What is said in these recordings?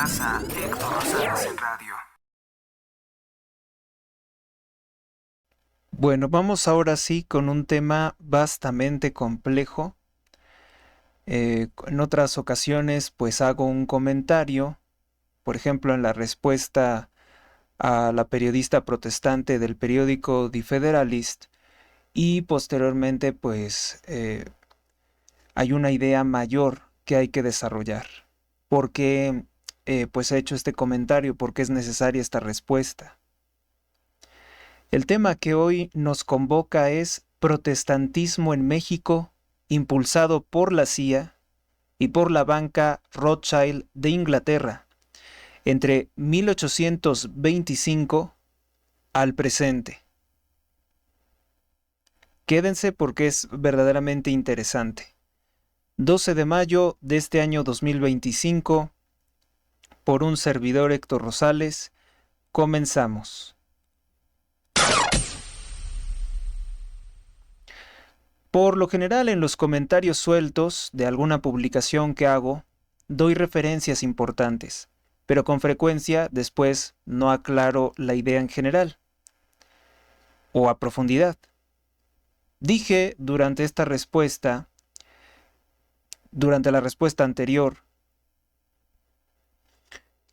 Estás a Héctor Rosales en radio. Bueno, vamos ahora sí con un tema bastante complejo. En otras ocasiones pues hago un comentario, por ejemplo en la respuesta a la periodista protestante del periódico The Federalist, y posteriormente pues hay una idea mayor que hay que desarrollar. ¿Por qué pues he hecho este comentario? ¿Por qué es necesaria esta respuesta? El tema que hoy nos convoca es protestantismo en México, impulsado por la CIA y por la banca Rothschild de Inglaterra, entre 1825 al presente. Quédense porque es verdaderamente interesante. 12 de mayo de este año 2025, por un servidor Héctor Rosales, comenzamos. Por lo general, en los comentarios sueltos de alguna publicación que hago, doy referencias importantes, pero con frecuencia después no aclaro la idea en general o a profundidad. Dije durante la respuesta anterior,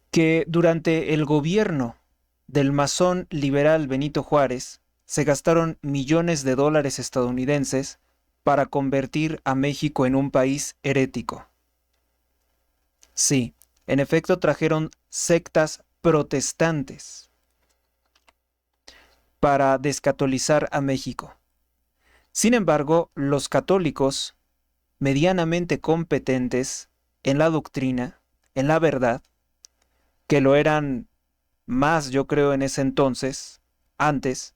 que durante el gobierno del masón liberal Benito Juárez se gastaron millones de dólares estadounidenses para convertir a México en un país herético. Sí, en efecto trajeron sectas protestantes para descatolizar a México. Sin embargo, los católicos, medianamente competentes en la doctrina, en la verdad, que lo eran más, yo creo, en ese entonces, antes,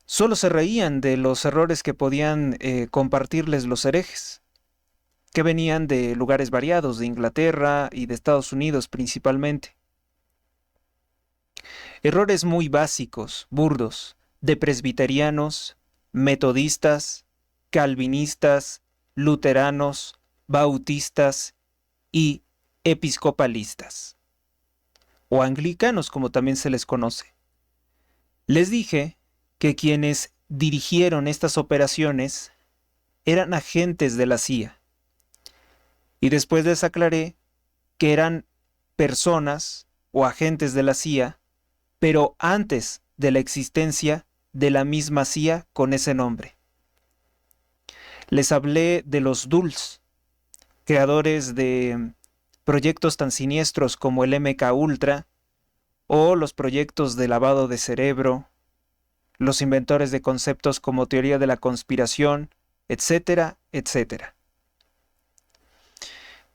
solo se reían de los errores que podían compartirles los herejes, que venían de lugares variados, de Inglaterra y de Estados Unidos principalmente. Errores muy básicos, burdos, de presbiterianos, metodistas, calvinistas, luteranos, bautistas y episcopalistas, o anglicanos como también se les conoce. Les dije que quienes dirigieron estas operaciones eran agentes de la CIA, y después les aclaré que eran personas o agentes de la CIA, pero antes de la existencia de la misma CIA con ese nombre. Les hablé de los DULS, creadores de proyectos tan siniestros como el MK Ultra o los proyectos de lavado de cerebro, los inventores de conceptos como teoría de la conspiración, etcétera, etcétera.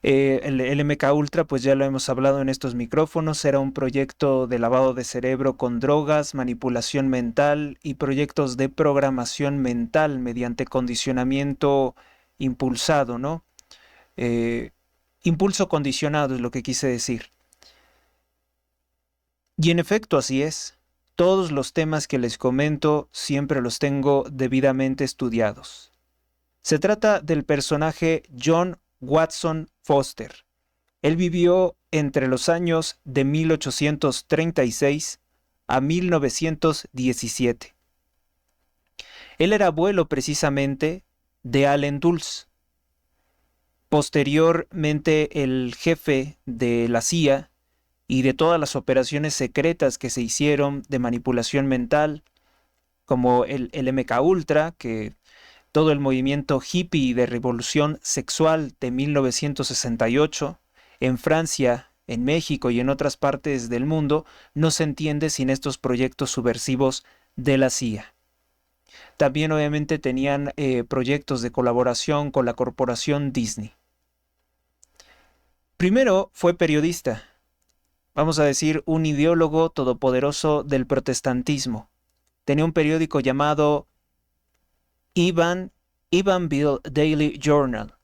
El MK Ultra, pues ya lo hemos hablado en estos micrófonos, era un proyecto de lavado de cerebro con drogas, manipulación mental y proyectos de programación mental mediante condicionamiento impulsado, ¿no? Impulso condicionado es lo que quise decir. Y en efecto así es. Todos los temas que les comento siempre los tengo debidamente estudiados. Se trata del personaje John Watson Foster. Él vivió entre los años de 1836 a 1917. Él era abuelo precisamente de Allen Dulles. Posteriormente, el jefe de la CIA y de todas las operaciones secretas que se hicieron de manipulación mental, como el MK Ultra, que todo el movimiento hippie de revolución sexual de 1968, en Francia, en México y en otras partes del mundo, no se entiende sin estos proyectos subversivos de la CIA. También obviamente tenían proyectos de colaboración con la corporación Disney. Primero fue periodista, vamos a decir un ideólogo todopoderoso del protestantismo. Tenía un periódico llamado Evansville Daily Journal,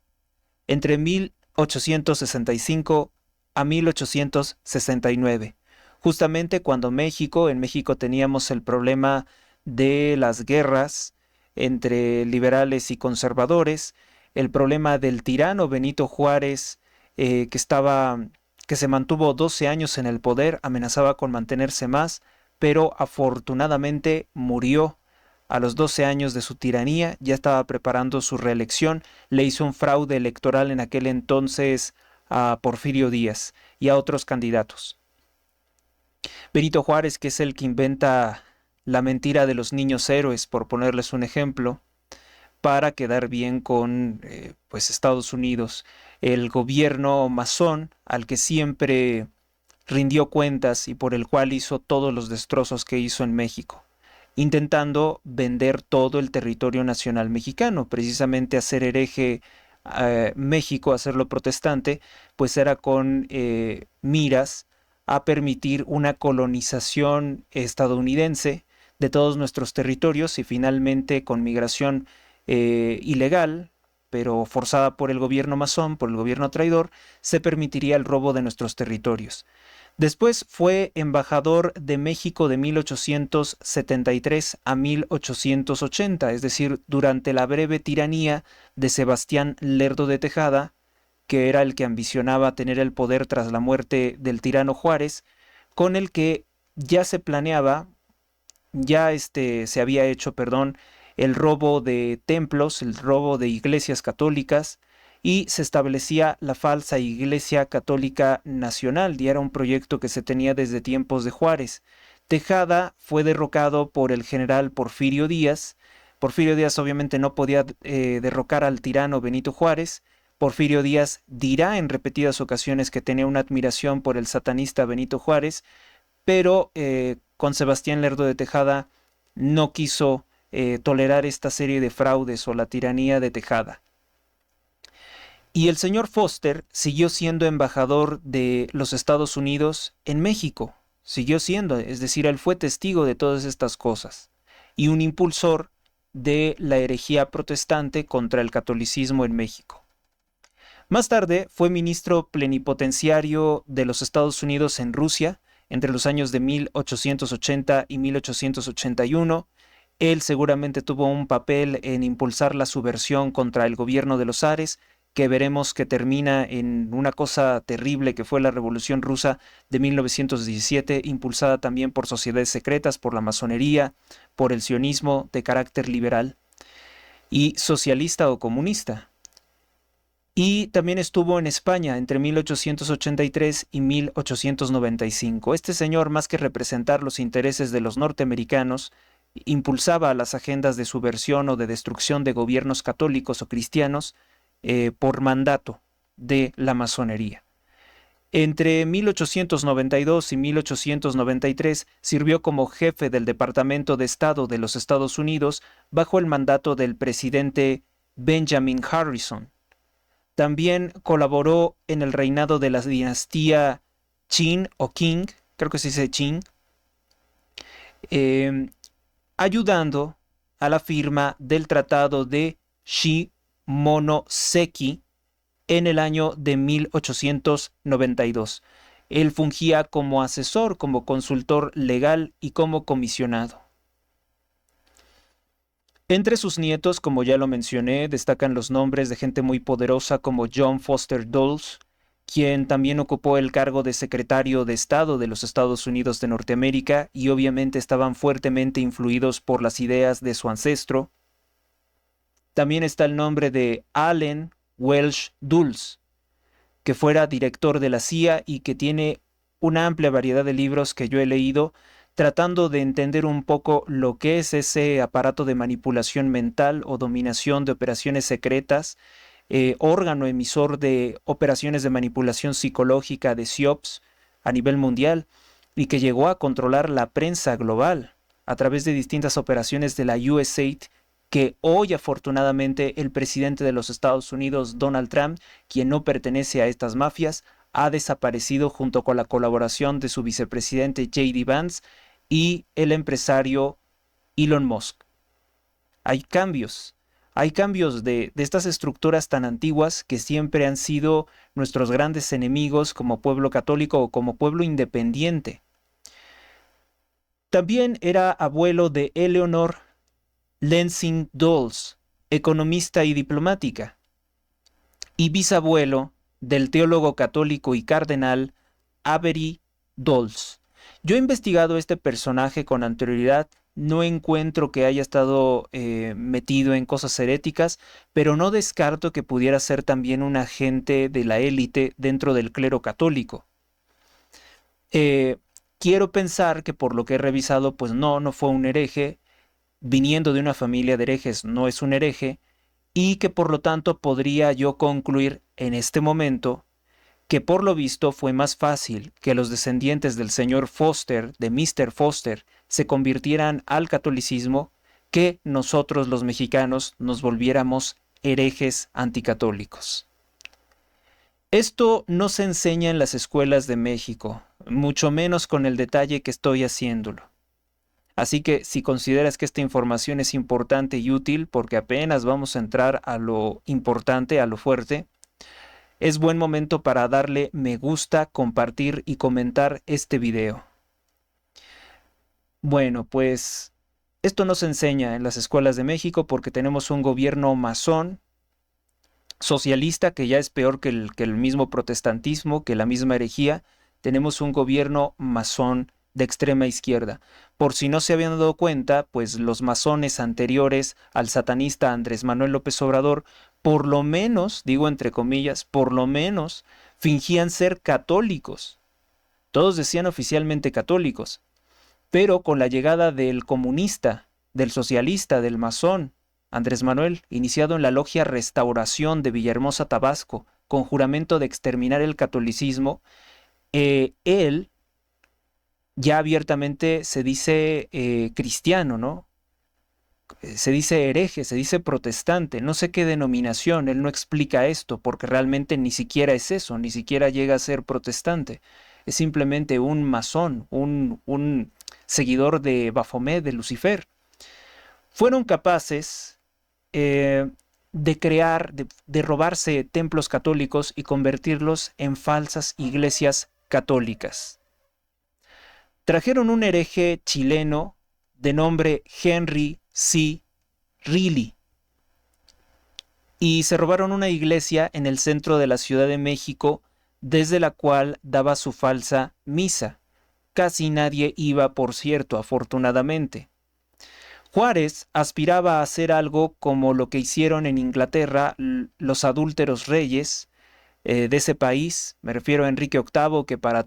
entre 1865 a 1869, justamente cuando en México teníamos el problema de las guerras entre liberales y conservadores, el problema del tirano Benito Juárez, que estaba que se mantuvo 12 años en el poder, amenazaba con mantenerse más, pero afortunadamente murió a los 12 años de su tiranía, ya estaba preparando su reelección, le hizo un fraude electoral en aquel entonces a Porfirio Díaz y a otros candidatos. Benito Juárez, que es el que inventa la mentira de los niños héroes, por ponerles un ejemplo, para quedar bien con pues Estados Unidos, el gobierno masón al que siempre rindió cuentas y por el cual hizo todos los destrozos que hizo en México, intentando vender todo el territorio nacional mexicano, precisamente hacer hereje México, hacerlo protestante, pues era con miras a permitir una colonización estadounidense de todos nuestros territorios y finalmente con migración ilegal, pero forzada por el gobierno masón, por el gobierno traidor, se permitiría el robo de nuestros territorios. Después fue embajador de México de 1873 a 1880, es decir, durante la breve tiranía de Sebastián Lerdo de Tejada, que era el que ambicionaba tener el poder tras la muerte del tirano Juárez, con el que ya se planeaba, se había hecho, perdón, el robo de templos, el robo de iglesias católicas, y se establecía la falsa Iglesia Católica Nacional, y era un proyecto que se tenía desde tiempos de Juárez. Tejada fue derrocado por el general Porfirio Díaz. Porfirio Díaz obviamente no podía derrocar al tirano Benito Juárez. Porfirio Díaz dirá en repetidas ocasiones que tenía una admiración por el satanista Benito Juárez, pero con Sebastián Lerdo de Tejada no quiso tolerar esta serie de fraudes o la tiranía de Tejada. Y el señor Foster siguió siendo embajador de los Estados Unidos en México, siguió siendo, es decir, él fue testigo de todas estas cosas y un impulsor de la herejía protestante contra el catolicismo en México. Más tarde fue ministro plenipotenciario de los Estados Unidos en Rusia entre los años de 1880 y 1881. Él seguramente tuvo un papel en impulsar la subversión contra el gobierno de los zares, que veremos que termina en una cosa terrible que fue la Revolución Rusa de 1917, impulsada también por sociedades secretas, por la masonería, por el sionismo de carácter liberal y socialista o comunista. Y también estuvo en España entre 1883 y 1895. Este señor, más que representar los intereses de los norteamericanos, impulsaba las agendas de subversión o de destrucción de gobiernos católicos o cristianos por mandato de la masonería. Entre 1892 y 1893 sirvió como jefe del Departamento de Estado de los Estados Unidos bajo el mandato del presidente Benjamin Harrison. También colaboró en el reinado de la dinastía Qing o Qing, creo que se dice Qing, ayudando a la firma del Tratado de Shimonoseki en el año de 1892. Él fungía como asesor, como consultor legal y como comisionado. Entre sus nietos, como ya lo mencioné, destacan los nombres de gente muy poderosa como John Foster Dulles, quien también ocupó el cargo de secretario de Estado de los Estados Unidos de Norteamérica y obviamente estaban fuertemente influidos por las ideas de su ancestro. También está el nombre de Allen Welsh Dulles, que fuera director de la CIA y que tiene una amplia variedad de libros que yo he leído tratando de entender un poco lo que es ese aparato de manipulación mental o dominación de operaciones secretas, órgano emisor de operaciones de manipulación psicológica de SIOPS a nivel mundial y que llegó a controlar la prensa global a través de distintas operaciones de la USAID, que hoy afortunadamente el presidente de los Estados Unidos, Donald Trump, quien no pertenece a estas mafias, ha desaparecido junto con la colaboración de su vicepresidente J.D. Vance y el empresario Elon Musk. Hay cambios de estas estructuras tan antiguas que siempre han sido nuestros grandes enemigos como pueblo católico o como pueblo independiente. También era abuelo de Eleanor Lansing Dulles, economista y diplomática, y bisabuelo del teólogo católico y cardenal Avery Dulles. Yo he investigado este personaje con anterioridad, no encuentro que haya estado metido en cosas heréticas, pero no descarto que pudiera ser también un agente de la élite dentro del clero católico. Quiero pensar que por lo que he revisado, pues no fue un hereje, viniendo de una familia de herejes no es un hereje, y que por lo tanto podría yo concluir en este momento que por lo visto fue más fácil que los descendientes del señor Foster, de Mr. Foster, se convirtieran al catolicismo que nosotros los mexicanos nos volviéramos herejes anticatólicos. Esto no se enseña en las escuelas de México, mucho menos con el detalle que estoy haciéndolo. Así que si consideras que esta información es importante y útil, porque apenas vamos a entrar a lo importante, a lo fuerte, es buen momento para darle me gusta, compartir y comentar este video. Bueno, pues esto no se enseña en las escuelas de México porque tenemos un gobierno masón, socialista, que ya es peor que el mismo protestantismo, que la misma herejía. Tenemos un gobierno masón de extrema izquierda. Por si no se habían dado cuenta, pues los masones anteriores al satanista Andrés Manuel López Obrador, por lo menos, digo entre comillas, por lo menos fingían ser católicos. Todos decían oficialmente católicos, pero con la llegada del comunista, del socialista, del masón, Andrés Manuel, iniciado en la logia Restauración de Villahermosa, Tabasco, con juramento de exterminar el catolicismo, él ya abiertamente se dice cristiano, ¿no? Se dice hereje, se dice protestante, no sé qué denominación, él no explica esto, porque realmente ni siquiera es eso, ni siquiera llega a ser protestante, es simplemente un masón, un seguidor de Baphomet, de Lucifer. Fueron capaces de crear, de robarse templos católicos y convertirlos en falsas iglesias católicas. Trajeron un hereje chileno de nombre Henry C. Reilly y se robaron una iglesia en el centro de la Ciudad de México desde la cual daba su falsa misa. Casi nadie iba, por cierto, afortunadamente. Juárez aspiraba a hacer algo como lo que hicieron en Inglaterra los adúlteros reyes de ese país. Me refiero a Enrique VIII, que para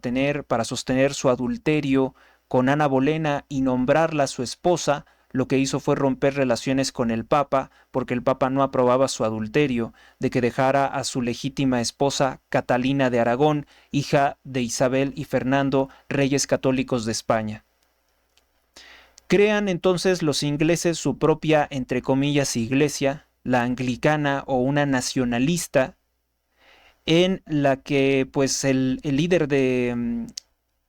sostener su adulterio con Ana Bolena y nombrarla su esposa, lo que hizo fue romper relaciones con el Papa, porque el Papa no aprobaba su adulterio, de que dejara a su legítima esposa Catalina de Aragón, hija de Isabel y Fernando, reyes católicos de España. Crean entonces los ingleses su propia, entre comillas, iglesia, la anglicana o una nacionalista, en la que pues el líder de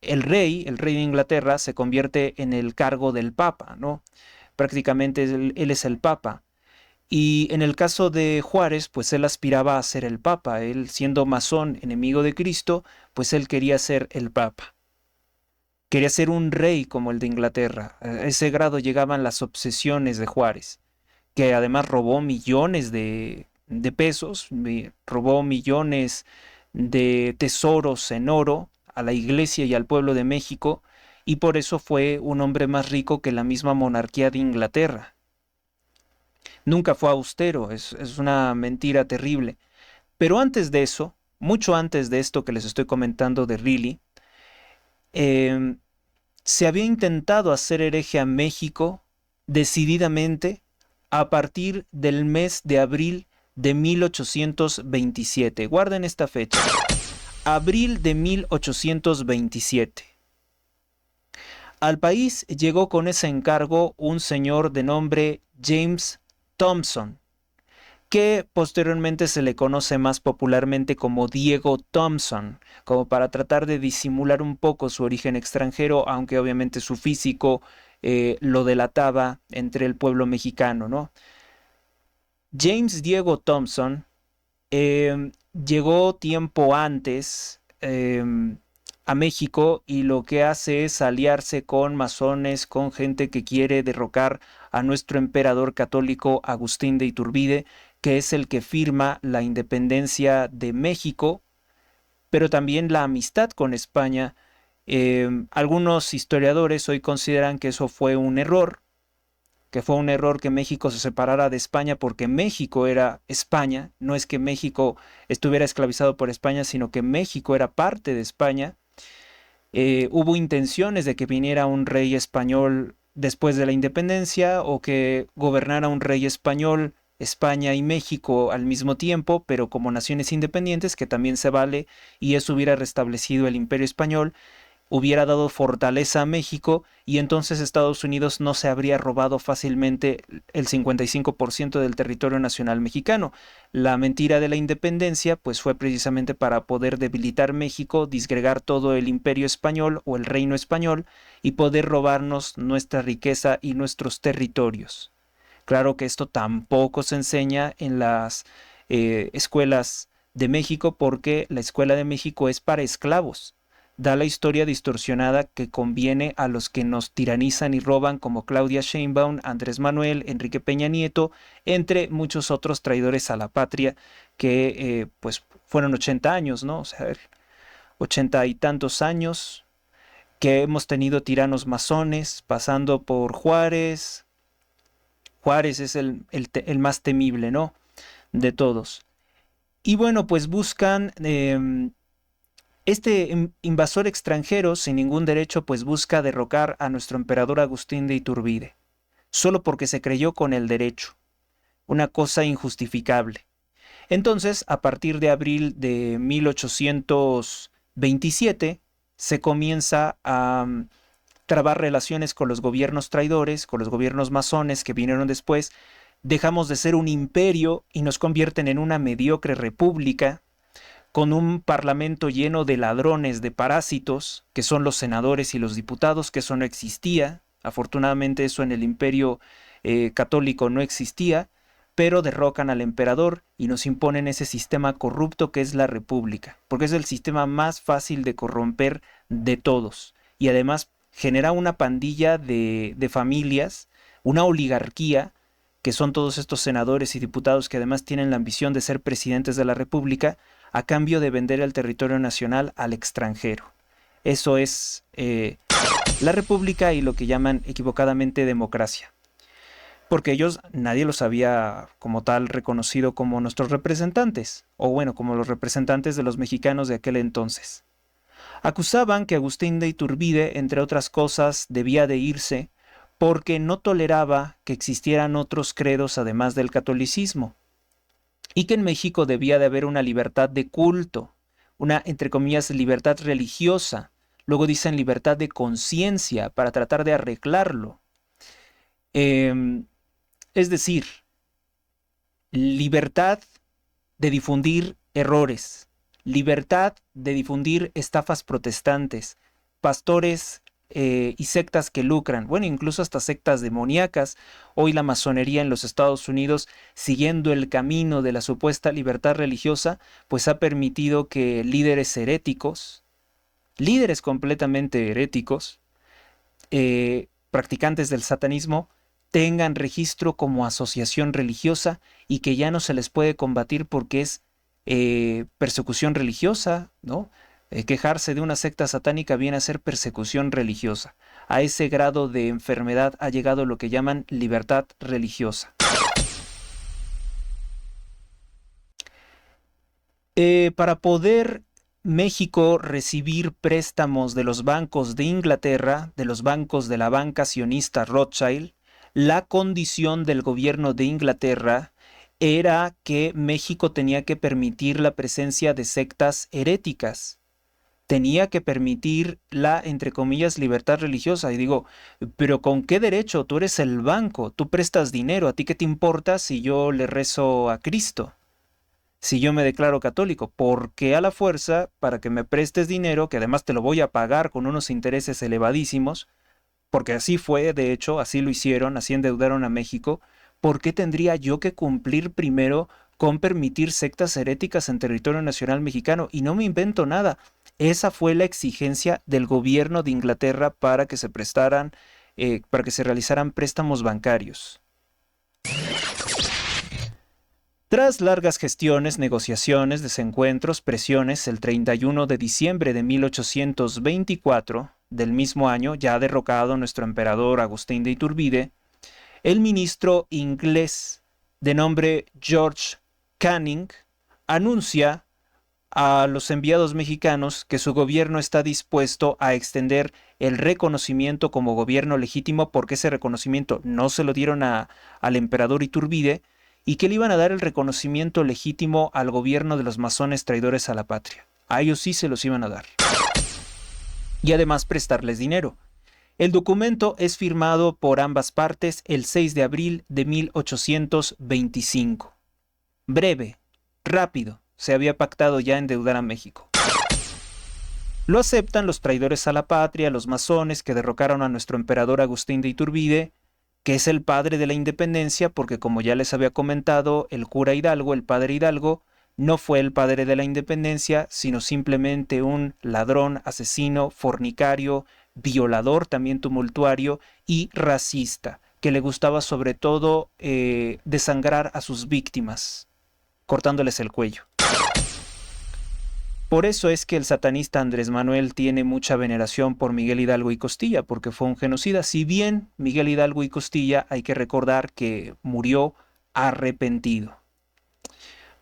el rey de Inglaterra se convierte en el cargo del Papa, ¿no? Prácticamente él es el Papa. Y en el caso de Juárez, pues él aspiraba a ser el Papa. Él, siendo masón, enemigo de Cristo, pues él quería ser el Papa. Quería ser un rey como el de Inglaterra. A ese grado llegaban las obsesiones de Juárez, que además robó millones de pesos, robó millones de tesoros en oro a la iglesia y al pueblo de México, y por eso fue un hombre más rico que la misma monarquía de Inglaterra. Nunca fue austero, es una mentira terrible. Pero antes de eso, mucho antes de esto que les estoy comentando de Reilly, se había intentado hacer hereje a México decididamente a partir del mes de abril de 1827. Guarden esta fecha. Abril de 1827. Al país llegó con ese encargo un señor de nombre James Thompson, que posteriormente se le conoce más popularmente como Diego Thompson, como para tratar de disimular un poco su origen extranjero, aunque obviamente su físico lo delataba entre el pueblo mexicano, ¿no? James Diego Thompson llegó tiempo antes a México y lo que hace es aliarse con masones, con gente que quiere derrocar a nuestro emperador católico Agustín de Iturbide, que es el que firma la independencia de México pero también la amistad con España. Algunos historiadores hoy consideran que eso fue un error, que fue un error que México se separara de España porque México era España, no es que México estuviera esclavizado por España, sino que México era parte de España. Hubo intenciones de que viniera un rey español después de la independencia o que gobernara un rey español España y México al mismo tiempo, pero como naciones independientes, que también se vale, y eso hubiera restablecido el imperio español, hubiera dado fortaleza a México y entonces Estados Unidos no se habría robado fácilmente el 55% del territorio nacional mexicano. La mentira de la independencia pues fue precisamente para poder debilitar México, disgregar todo el imperio español o el reino español y poder robarnos nuestra riqueza y nuestros territorios. Claro que esto tampoco se enseña en las escuelas de México porque la escuela de México es para esclavos. Da la historia distorsionada que conviene a los que nos tiranizan y roban como Claudia Sheinbaum, Andrés Manuel, Enrique Peña Nieto, entre muchos otros traidores a la patria que pues fueron 80 años, ¿no? O sea, 80 y tantos años que hemos tenido tiranos masones, pasando por Juárez. Juárez es el más temible, ¿no? De todos. Y bueno, pues buscan... Este invasor extranjero, sin ningún derecho, pues busca derrocar a nuestro emperador Agustín de Iturbide, solo porque se creyó con el derecho, una cosa injustificable. Entonces, a partir de abril de 1827, se comienza a trabar relaciones con los gobiernos traidores, con los gobiernos masones que vinieron después. Dejamos de ser un imperio y nos convierten en una mediocre república, con un parlamento lleno de ladrones, de parásitos, que son los senadores y los diputados, que eso no existía. Afortunadamente eso en el imperio católico no existía, pero derrocan al emperador y nos imponen ese sistema corrupto que es la república, porque es el sistema más fácil de corromper de todos. Y además genera una pandilla de familias, una oligarquía, que son todos estos senadores y diputados que además tienen la ambición de ser presidentes de la república, a cambio de vender el territorio nacional al extranjero. Eso es la república y lo que llaman equivocadamente democracia. Porque ellos, nadie los había como tal reconocido como nuestros representantes, o bueno, como los representantes de los mexicanos de aquel entonces. Acusaban que Agustín de Iturbide, entre otras cosas, debía de irse porque no toleraba que existieran otros credos además del catolicismo, y que en México debía de haber una libertad de culto, una, entre comillas, libertad religiosa. Luego dicen libertad de conciencia para tratar de arreglarlo. Es decir, libertad de difundir errores, libertad de difundir estafas protestantes, pastores y sectas que lucran, bueno, incluso hasta sectas demoníacas. Hoy la masonería en los Estados Unidos, siguiendo el camino de la supuesta libertad religiosa, pues ha permitido que líderes heréticos, líderes completamente heréticos, practicantes del satanismo, tengan registro como asociación religiosa y que ya no se les puede combatir porque es persecución religiosa, ¿no? Quejarse de una secta satánica viene a ser persecución religiosa. A ese grado de enfermedad ha llegado lo que llaman libertad religiosa. Para poder México recibir préstamos de los bancos de Inglaterra, de los bancos de la banca sionista Rothschild, la condición del gobierno de Inglaterra era que México tenía que permitir la presencia de sectas heréticas. Tenía que permitir la, entre comillas, libertad religiosa. Y digo, pero ¿con qué derecho? Tú eres el banco, tú prestas dinero, ¿a ti qué te importa si yo le rezo a Cristo? Si yo me declaro católico, ¿por qué a la fuerza, para que me prestes dinero, que además te lo voy a pagar con unos intereses elevadísimos? Porque así fue, de hecho, así lo hicieron, así endeudaron a México. ¿Por qué tendría yo que cumplir primero con permitir sectas heréticas en territorio nacional mexicano? Y no me invento nada. Esa fue la exigencia del gobierno de Inglaterra para que se prestaran, para que se realizaran préstamos bancarios. Tras largas gestiones, negociaciones, desencuentros, presiones, el 31 de diciembre de 1824 del mismo año, ya derrocado nuestro emperador Agustín de Iturbide, el ministro inglés de nombre George Canning anuncia a los enviados mexicanos que su gobierno está dispuesto a extender el reconocimiento como gobierno legítimo, porque ese reconocimiento no se lo dieron al emperador Iturbide, y que le iban a dar el reconocimiento legítimo al gobierno de los masones traidores a la patria. A ellos sí se los iban a dar. Y además prestarles dinero. El documento es firmado por ambas partes el 6 de abril de 1825. Breve, rápido, se había pactado ya endeudar a México. Lo aceptan los traidores a la patria, los masones que derrocaron a nuestro emperador Agustín de Iturbide, que es el padre de la independencia, porque como ya les había comentado, el cura Hidalgo, el padre Hidalgo, no fue el padre de la independencia, sino simplemente un ladrón, asesino, fornicario, violador, también tumultuario y racista, que le gustaba sobre todo desangrar a sus víctimas, cortándoles el cuello. Por eso es que el satanista Andrés Manuel tiene mucha veneración por Miguel Hidalgo y Costilla, porque fue un genocida. Si bien Miguel Hidalgo y Costilla, hay que recordar que murió arrepentido.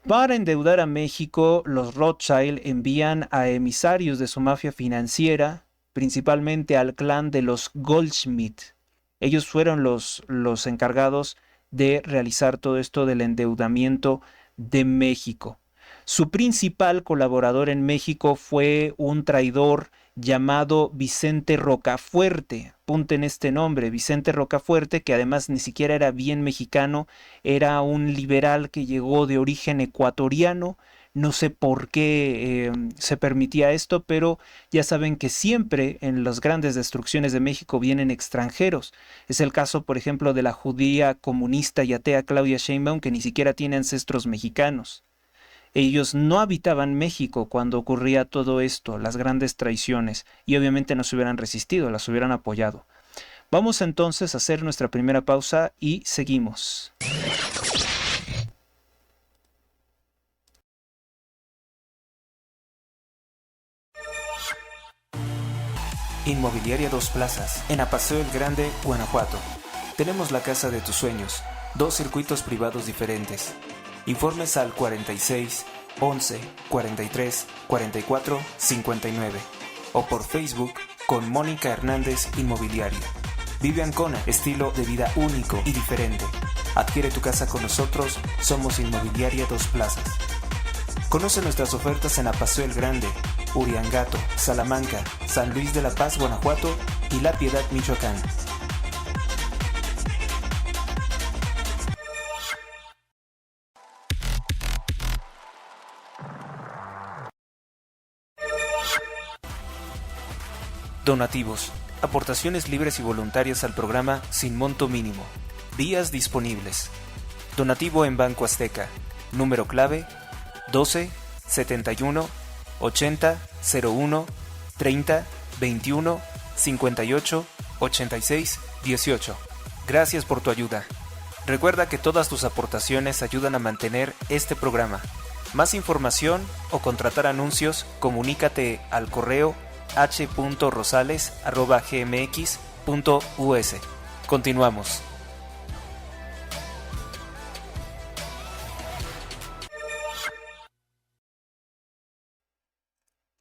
Para endeudar a México, los Rothschild envían a emisarios de su mafia financiera, principalmente al clan de los Goldschmidt. Ellos fueron los encargados de realizar todo esto del endeudamiento de México. Su principal colaborador en México fue un traidor llamado Vicente Rocafuerte. Apunten este nombre, Vicente Rocafuerte, que además ni siquiera era bien mexicano, era un liberal que llegó de origen ecuatoriano. No sé por qué se permitía esto, pero ya saben que siempre en las grandes destrucciones de México vienen extranjeros. Es el caso, por ejemplo, de la judía comunista y atea Claudia Sheinbaum, que ni siquiera tiene ancestros mexicanos. Ellos no habitaban México cuando ocurría todo esto, las grandes traiciones, y obviamente no se hubieran resistido, las hubieran apoyado. Vamos entonces a hacer nuestra primera pausa y seguimos. Inmobiliaria Dos Plazas, en Apaseo el Grande, Guanajuato. Tenemos la casa de tus sueños, 2 circuitos privados diferentes. Informes al 46 11 43 44 59 o por Facebook con Mónica Hernández Inmobiliaria. Vive Ancona, estilo de vida único y diferente. Adquiere tu casa con nosotros, somos Inmobiliaria Dos Plazas. Conoce nuestras ofertas en Apaseo el Grande, Uriangato, Salamanca, San Luis de la Paz, Guanajuato y La Piedad, Michoacán. Donativos. Aportaciones libres y voluntarias al programa sin monto mínimo. Vías disponibles. Donativo en Banco Azteca. Número clave 12 71 80 01 30 21 58 86 18. Gracias por tu ayuda. Recuerda que todas tus aportaciones ayudan a mantener este programa. Más información o contratar anuncios, comunícate al correo h.rosales@gmx.us. Continuamos.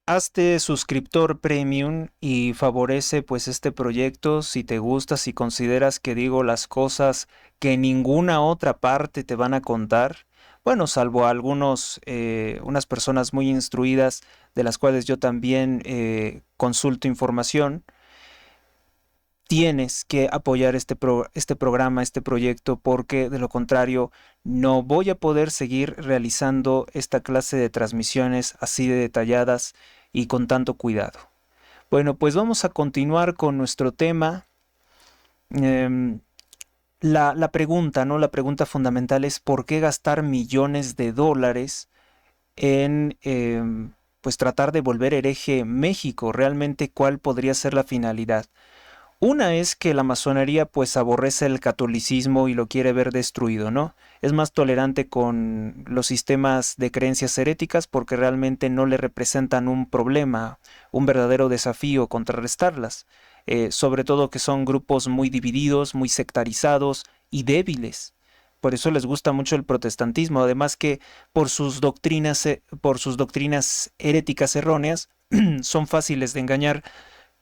Hazte suscriptor premium y favorece pues este proyecto si te gusta, si consideras que digo las cosas que en ninguna otra parte te van a contar. Bueno, salvo algunos, unas personas muy instruidas de las cuales yo también consulto información. Tienes que apoyar este programa, este proyecto, porque de lo contrario no voy a poder seguir realizando esta clase de transmisiones así de detalladas y con tanto cuidado. Bueno, pues vamos a continuar con nuestro tema. La pregunta, ¿no? La pregunta fundamental es ¿por qué gastar millones de dólares en pues tratar de volver hereje México? Realmente, ¿cuál podría ser la finalidad? Una es que la masonería pues aborrece el catolicismo y lo quiere ver destruido, ¿no? Es más tolerante con los sistemas de creencias heréticas porque realmente no le representan un problema, un verdadero desafío contrarrestarlas. Sobre todo que son grupos muy divididos, muy sectarizados y débiles. Por eso les gusta mucho el protestantismo, además que por sus doctrinas heréticas erróneas son fáciles de engañar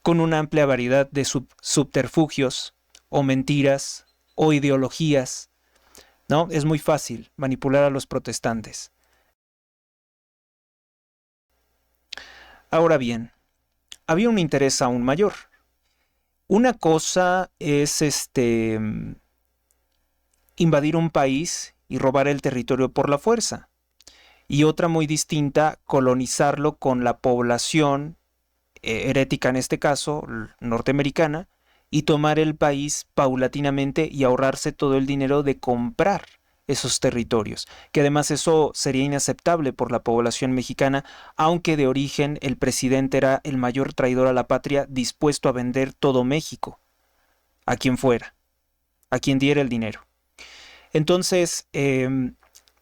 con una amplia variedad de subterfugios o mentiras o ideologías, ¿no? Es muy fácil manipular a los protestantes. Ahora bien, había un interés aún mayor. Una cosa es invadir un país y robar el territorio por la fuerza, y otra muy distinta, colonizarlo con la población herética en este caso, norteamericana, y tomar el país paulatinamente y ahorrarse todo el dinero de comprar esos territorios, que además eso sería inaceptable por la población mexicana, aunque de origen el presidente era el mayor traidor a la patria, dispuesto a vender todo México, a quien fuera, a quien diera el dinero. Entonces,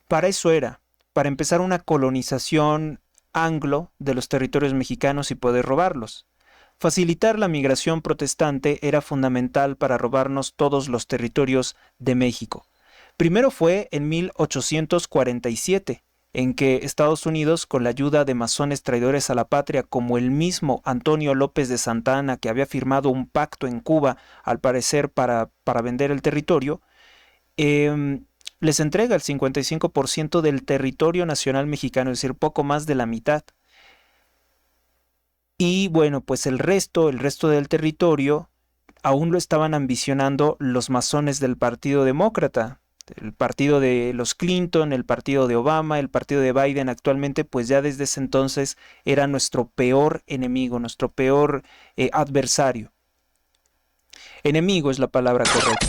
para eso era, para empezar una colonización anglo de los territorios mexicanos y poder robarlos. Facilitar la migración protestante era fundamental para robarnos todos los territorios de México. Primero fue en 1847, en que Estados Unidos, con la ayuda de masones traidores a la patria como el mismo Antonio López de Santa Anna, que había firmado un pacto en Cuba, al parecer para vender el territorio, les entrega el 55% del territorio nacional mexicano, es decir, poco más de la mitad. Y bueno, pues el resto del territorio, aún lo estaban ambicionando los masones del Partido Demócrata, el partido de los Clinton, el partido de Obama, el partido de Biden actualmente, pues ya desde ese entonces era nuestro peor enemigo, nuestro peor adversario. Enemigo es la palabra correcta.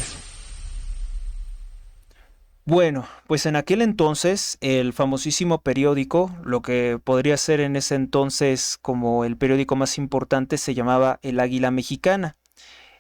Bueno, pues en aquel entonces el famosísimo periódico, lo que podría ser en ese entonces como el periódico más importante, se llamaba El Águila Mexicana.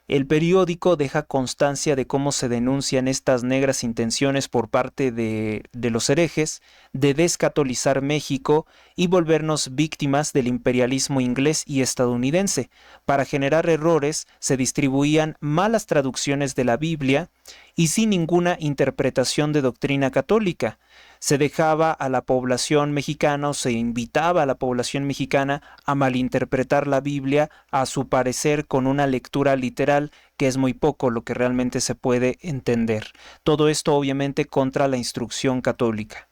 El periódico deja constancia de cómo se denuncian estas negras intenciones por parte de los herejes de descatolizar México y volvernos víctimas del imperialismo inglés y estadounidense. Para generar errores se distribuían malas traducciones de la Biblia y sin ninguna interpretación de doctrina católica. Se dejaba a la población mexicana o se invitaba a la población mexicana a malinterpretar la Biblia a su parecer con una lectura literal que es muy poco lo que realmente se puede entender. Todo esto obviamente contra la instrucción católica.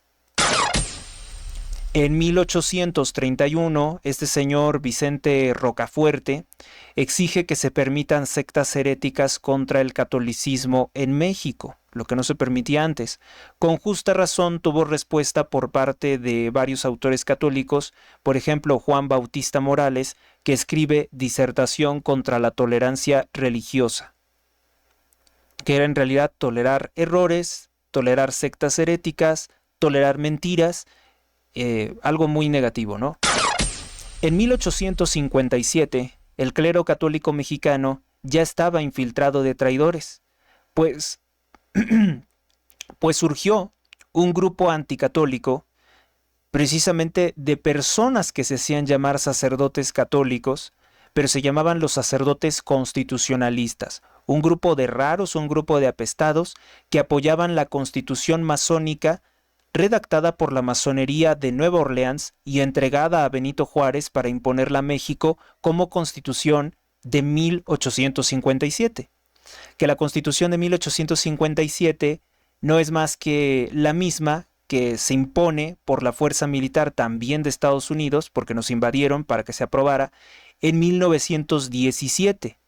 En 1831, este señor Vicente Rocafuerte exige que se permitan sectas heréticas contra el catolicismo en México, lo que no se permitía antes. Con justa razón tuvo respuesta por parte de varios autores católicos, por ejemplo Juan Bautista Morales, que escribe Disertación contra la tolerancia religiosa, que era en realidad tolerar errores, tolerar sectas heréticas, tolerar mentiras, algo muy negativo, ¿no? En 1857, el clero católico mexicano ya estaba infiltrado de traidores, pues surgió un grupo anticatólico, precisamente de personas que se hacían llamar sacerdotes católicos, pero se llamaban los sacerdotes constitucionalistas, un grupo de raros, un grupo de apestados que apoyaban la constitución masónica redactada por la masonería de Nueva Orleans y entregada a Benito Juárez para imponerla a México como Constitución de 1857. Que la Constitución de 1857 no es más que la misma que se impone por la fuerza militar también de Estados Unidos, porque nos invadieron para que se aprobara, en 1917.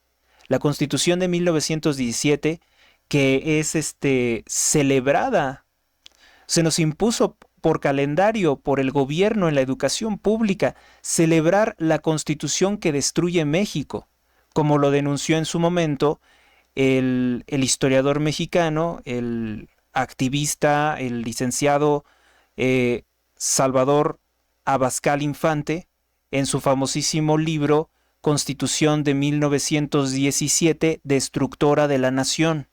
La Constitución de 1917, que es celebrada, se nos impuso por calendario, por el gobierno en la educación pública, celebrar la Constitución que destruye México, como lo denunció en su momento el historiador mexicano, el activista, el licenciado Salvador Abascal Infante, en su famosísimo libro Constitución de 1917 destructora de la nación.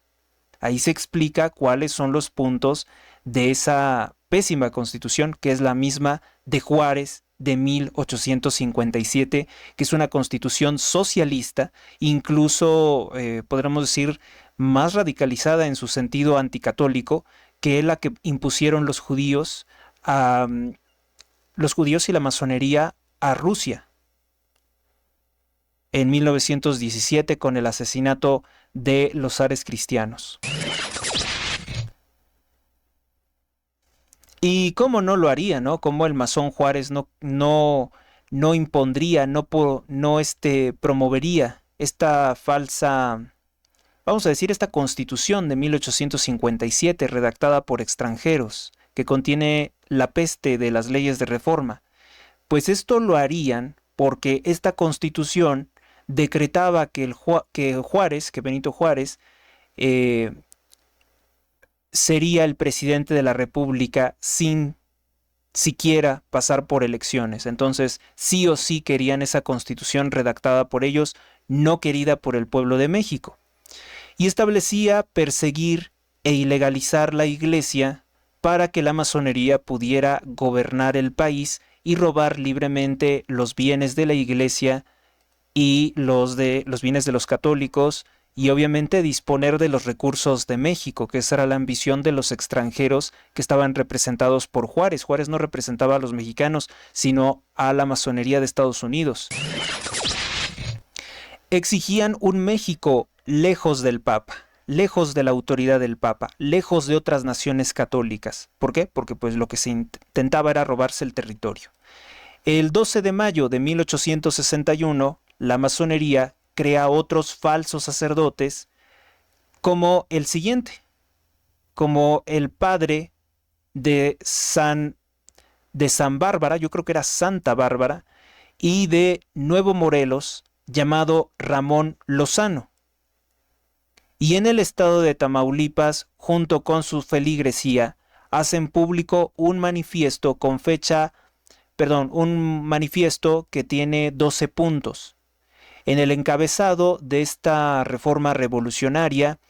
Ahí se explica cuáles son los puntos de esa pésima Constitución, que es la misma de Juárez de 1857, que es una Constitución socialista, incluso podríamos decir más radicalizada en su sentido anticatólico, que es la que impusieron los judíos y la masonería a Rusia en 1917 con el asesinato de los zares cristianos. Y cómo no lo haría, ¿no? Cómo el masón Juárez no impondría, promovería esta falsa, vamos a decir, esta Constitución de 1857 redactada por extranjeros, que contiene la peste de las leyes de reforma. Pues esto lo harían porque esta Constitución decretaba que Benito Juárez sería el presidente de la República sin siquiera pasar por elecciones. Entonces, sí o sí querían esa Constitución redactada por ellos, no querida por el pueblo de México. Y establecía perseguir e ilegalizar la Iglesia para que la masonería pudiera gobernar el país y robar libremente los bienes de la Iglesia y los bienes de los católicos, y obviamente disponer de los recursos de México, que esa era la ambición de los extranjeros que estaban representados por Juárez. Juárez no representaba a los mexicanos, sino a la masonería de Estados Unidos. Exigían un México lejos del Papa, lejos de la autoridad del Papa, lejos de otras naciones católicas. ¿Por qué? Porque pues lo que se intentaba era robarse el territorio. El 12 de mayo de 1861, la masonería crea otros falsos sacerdotes como el siguiente, como el padre de San Bárbara, yo creo que era Santa Bárbara, y de Nuevo Morelos, llamado Ramón Lozano. Y en el estado de Tamaulipas, junto con su feligresía, hacen público un manifiesto que tiene 12 puntos. En el encabezado de esta reforma revolucionaria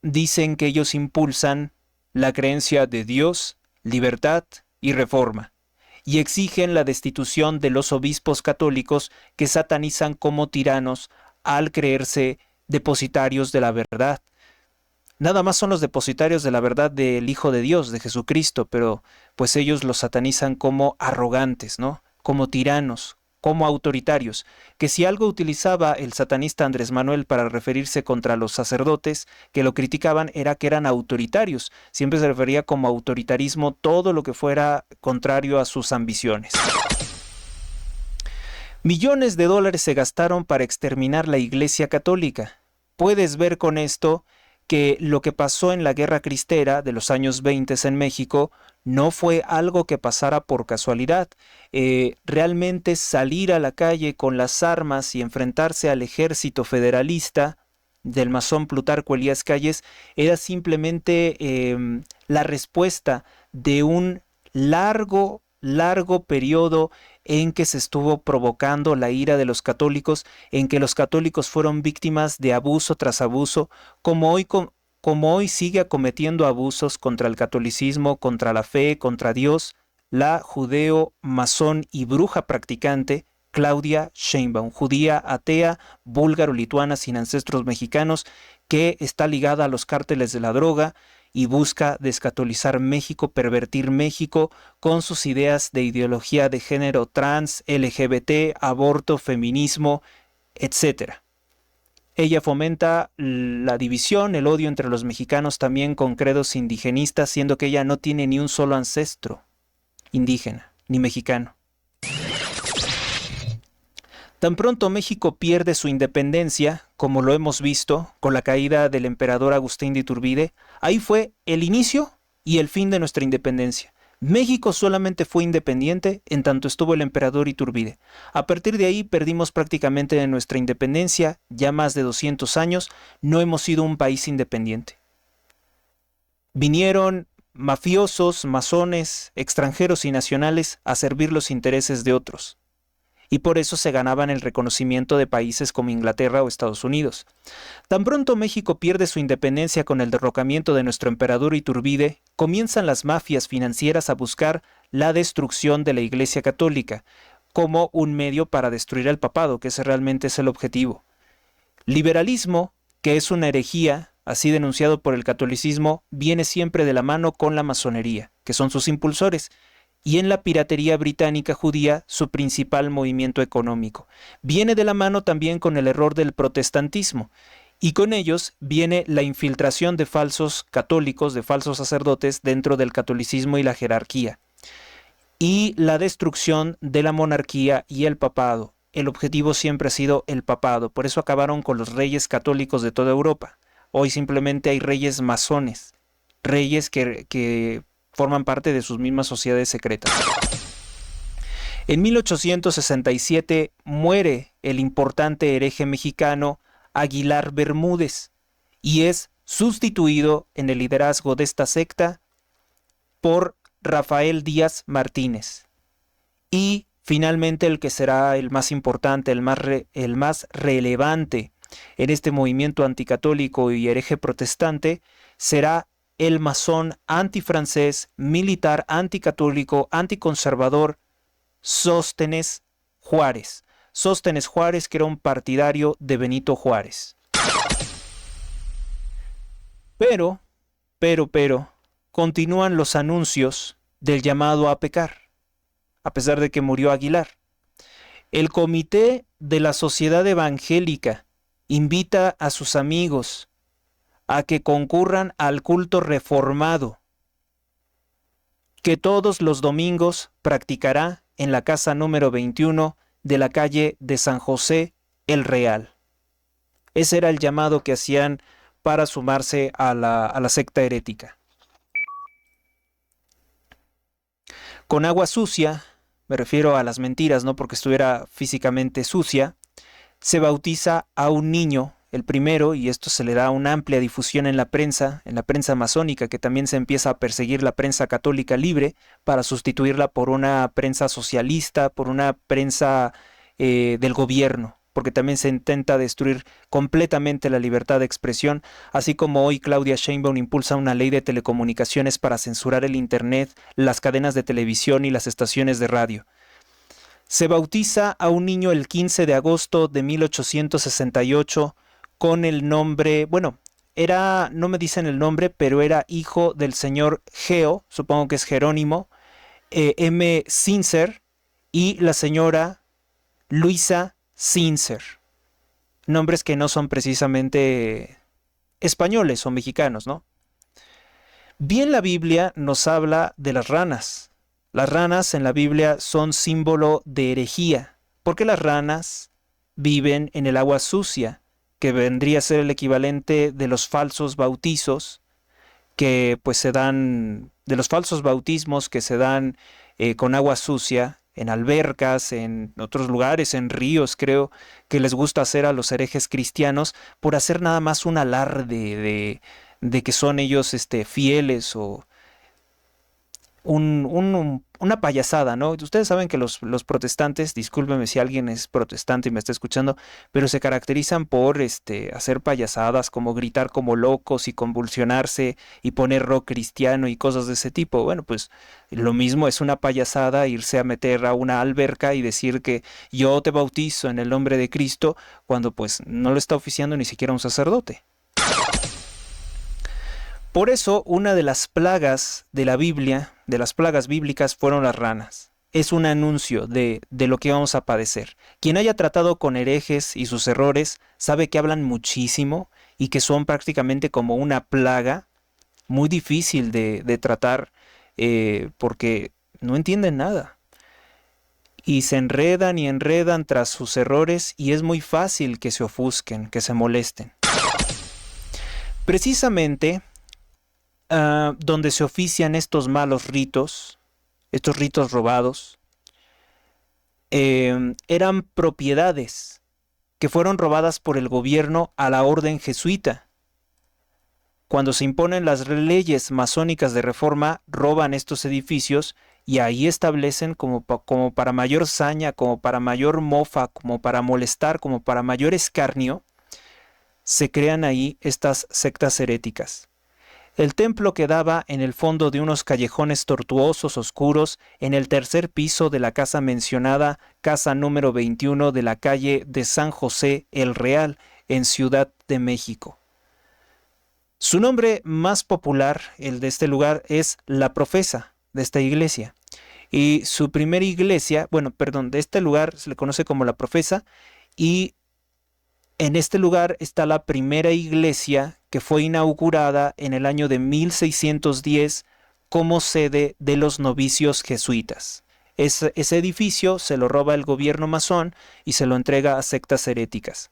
dicen que ellos impulsan la creencia de Dios, libertad y reforma, y exigen la destitución de los obispos católicos que satanizan como tiranos al creerse depositarios de la verdad. Nada más son los depositarios de la verdad del Hijo de Dios, de Jesucristo, pero pues ellos los satanizan como arrogantes, ¿no? Como tiranos, como autoritarios, que si algo utilizaba el satanista Andrés Manuel para referirse contra los sacerdotes que lo criticaban era que eran autoritarios. Siempre se refería como autoritarismo todo lo que fuera contrario a sus ambiciones. Millones de dólares se gastaron para exterminar la Iglesia Católica. Puedes ver con esto que lo que pasó en la Guerra Cristera de los años 20 en México no fue algo que pasara por casualidad. Realmente salir a la calle con las armas y enfrentarse al ejército federalista del masón Plutarco Elías Calles era simplemente la respuesta de un largo periodo en que se estuvo provocando la ira de los católicos, en que los católicos fueron víctimas de abuso tras abuso, como hoy sigue acometiendo abusos contra el catolicismo, contra la fe, contra Dios, la judeo, masón y bruja practicante Claudia Sheinbaum, judía, atea, búlgaro-lituana sin ancestros mexicanos, que está ligada a los cárteles de la droga y busca descatolizar México, pervertir México con sus ideas de ideología de género trans, LGBT, aborto, feminismo, etc. Ella fomenta la división, el odio entre los mexicanos también con credos indigenistas, siendo que ella no tiene ni un solo ancestro indígena ni mexicano. Tan pronto México pierde su independencia, como lo hemos visto con la caída del emperador Agustín de Iturbide, ahí fue el inicio y el fin de nuestra independencia. México solamente fue independiente en tanto estuvo el emperador Iturbide. A partir de ahí perdimos prácticamente nuestra independencia, ya más de 200 años, no hemos sido un país independiente. Vinieron mafiosos, masones, extranjeros y nacionales a servir los intereses de otros. y por eso se ganaban el reconocimiento de países como Inglaterra o Estados Unidos. Tan pronto México pierde su independencia con el derrocamiento de nuestro emperador Iturbide, comienzan las mafias financieras a buscar la destrucción de la Iglesia Católica como un medio para destruir al papado, que ese realmente es el objetivo. Liberalismo, que es una herejía, así denunciado por el catolicismo, viene siempre de la mano con la masonería, que son sus impulsores, y en la piratería británica judía su principal movimiento económico. Viene de la mano también con el error del protestantismo, y con ellos viene la infiltración de falsos católicos, de falsos sacerdotes dentro del catolicismo y la jerarquía, y la destrucción de la monarquía y el papado. El objetivo siempre ha sido el papado, por eso acabaron con los reyes católicos de toda Europa. Hoy simplemente hay reyes masones, reyes que forman parte de sus mismas sociedades secretas. En 1867 muere el importante hereje mexicano Aguilar Bermúdez y es sustituido en el liderazgo de esta secta por Rafael Díaz Martínez. Y finalmente el que será el más importante, el más relevante en este movimiento anticatólico y hereje protestante será el masón antifrancés, militar, anticatólico, anticonservador, Sóstenes Juárez. Sóstenes Juárez, que era un partidario de Benito Juárez. Pero, continúan los anuncios del llamado a pecar, a pesar de que murió Aguilar. El Comité de la Sociedad Evangélica invita a sus amigos a que concurran al culto reformado, que todos los domingos practicará en la casa número 21 de la calle de San José el Real. Ese era el llamado que hacían para sumarse a la secta herética. Con agua sucia, me refiero a las mentiras, no porque estuviera físicamente sucia, se bautiza a un niño, el primero, y esto se le da una amplia difusión en la prensa masónica, que también se empieza a perseguir la prensa católica libre para sustituirla por una prensa socialista, por una prensa del gobierno, porque también se intenta destruir completamente la libertad de expresión, así como hoy Claudia Sheinbaum impulsa una ley de telecomunicaciones para censurar el internet, las cadenas de televisión y las estaciones de radio. Se bautiza a un niño el 15 de agosto de 1868 con el nombre, no me dicen el nombre, pero era hijo del señor Geo, supongo que es Jerónimo, M. Sincer, y la señora Luisa Sincer. Nombres que no son precisamente españoles o mexicanos, ¿no? Bien, la Biblia nos habla de las ranas. Las ranas en la Biblia son símbolo de herejía, porque las ranas viven en el agua sucia, que vendría a ser el equivalente de los falsos bautizos que pues se dan, de los falsos bautismos que se dan con agua sucia en albercas, en otros lugares, en ríos, creo que les gusta hacer a los herejes cristianos por hacer nada más un alarde de que son ellos fieles o una payasada, ¿no? Ustedes saben que los protestantes, discúlpeme si alguien es protestante y me está escuchando, pero se caracterizan por hacer payasadas, como gritar como locos y convulsionarse y poner rock cristiano y cosas de ese tipo. Bueno, pues lo mismo es una payasada irse a meter a una alberca y decir que yo te bautizo en el nombre de Cristo, cuando pues no lo está oficiando ni siquiera un sacerdote. Por eso, una de las plagas de la Biblia, de las plagas bíblicas, fueron las ranas. Es un anuncio de lo que vamos a padecer. Quien haya tratado con herejes y sus errores sabe que hablan muchísimo y que son prácticamente como una plaga muy difícil de tratar porque no entienden nada. Y se enredan y enredan tras sus errores y es muy fácil que se ofusquen, que se molesten. Precisamente donde se ofician estos malos ritos, estos ritos robados, eran propiedades que fueron robadas por el gobierno a la orden jesuita. Cuando se imponen las leyes masónicas de reforma, roban estos edificios y ahí establecen como para mayor saña, como para mayor mofa, como para molestar, como para mayor escarnio, se crean ahí estas sectas heréticas. El templo quedaba en el fondo de unos callejones tortuosos, oscuros, en el tercer piso de la casa mencionada, casa número 21 de la calle de San José el Real, en Ciudad de México. Su nombre más popular, el de este lugar, es La Profesa, de esta iglesia. Y su primera iglesia, de este lugar se le conoce como La Profesa, y en este lugar está la primera iglesia que fue inaugurada en el año de 1610 como sede de los novicios jesuitas. Ese edificio se lo roba el gobierno masón y se lo entrega a sectas heréticas.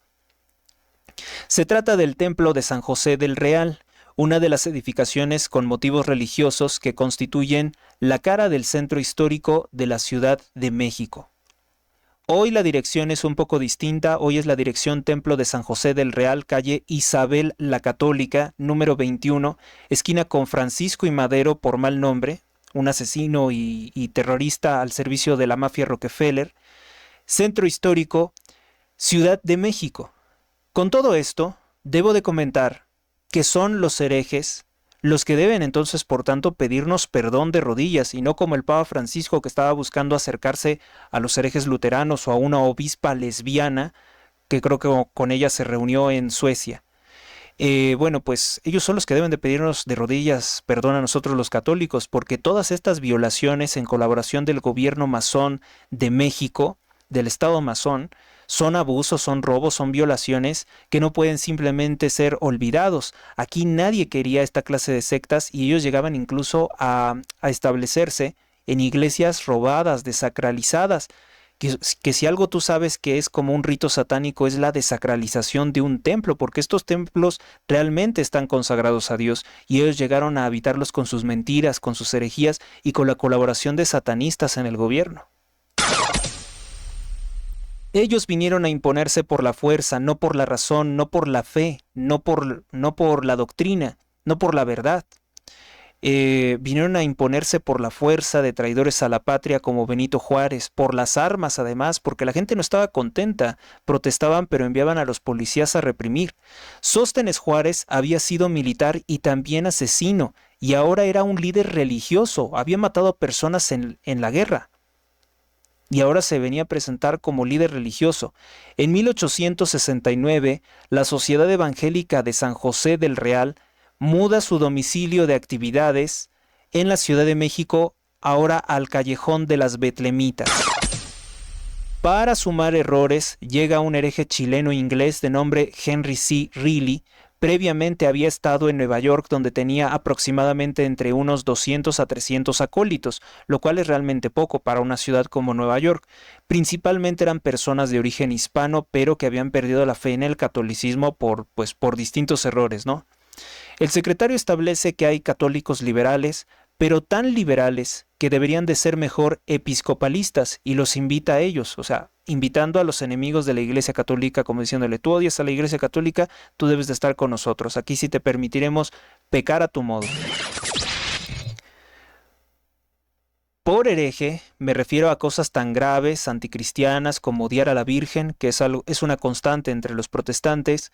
Se trata del templo de San José del Real, una de las edificaciones con motivos religiosos que constituyen la cara del centro histórico de la Ciudad de México. Hoy la dirección es un poco distinta, hoy es la dirección Templo de San José del Real, calle Isabel la Católica, número 21, esquina con Francisco y Madero por mal nombre, un asesino y terrorista al servicio de la mafia Rockefeller, centro histórico, Ciudad de México. Con todo esto, debo de comentar que son los herejes los que deben entonces, por tanto, pedirnos perdón de rodillas y no como el Papa Francisco que estaba buscando acercarse a los herejes luteranos o a una obispa lesbiana que creo que con ella se reunió en Suecia. Pues ellos son los que deben de pedirnos de rodillas perdón a nosotros los católicos, porque todas estas violaciones en colaboración del gobierno masón de México, del Estado masón, son abusos, son robos, son violaciones que no pueden simplemente ser olvidados. Aquí nadie quería esta clase de sectas y ellos llegaban incluso a establecerse en iglesias robadas, desacralizadas, que si algo tú sabes que es como un rito satánico es la desacralización de un templo, porque estos templos realmente están consagrados a Dios y ellos llegaron a habitarlos con sus mentiras, con sus herejías y con la colaboración de satanistas en el gobierno. Ellos vinieron a imponerse por la fuerza, no por la razón, no por la fe, no por la doctrina, no por la verdad. Vinieron a imponerse por la fuerza de traidores a la patria como Benito Juárez, por las armas además, porque la gente no estaba contenta, protestaban pero enviaban a los policías a reprimir. Sóstenes Juárez había sido militar y también asesino, y ahora era un líder religioso, había matado a personas en la guerra. Y ahora se venía a presentar como líder religioso. En 1869, la Sociedad Evangélica de San José del Real muda su domicilio de actividades en la Ciudad de México, ahora al Callejón de las Betlemitas. Para sumar errores, llega un hereje chileno-inglés de nombre Henry C. Reilly. Previamente había estado en Nueva York, donde tenía aproximadamente entre unos 200 a 300 acólitos, lo cual es realmente poco para una ciudad como Nueva York. Principalmente eran personas de origen hispano, pero que habían perdido la fe en el catolicismo por distintos errores, ¿no? El secretario establece que hay católicos liberales, pero tan liberales que deberían de ser mejor episcopalistas, y los invita a ellos, o sea, invitando a los enemigos de la Iglesia Católica, como diciéndole, tú odias a la Iglesia Católica, tú debes de estar con nosotros, aquí sí te permitiremos pecar a tu modo. Por hereje me refiero a cosas tan graves, anticristianas, como odiar a la Virgen, que es una constante entre los protestantes.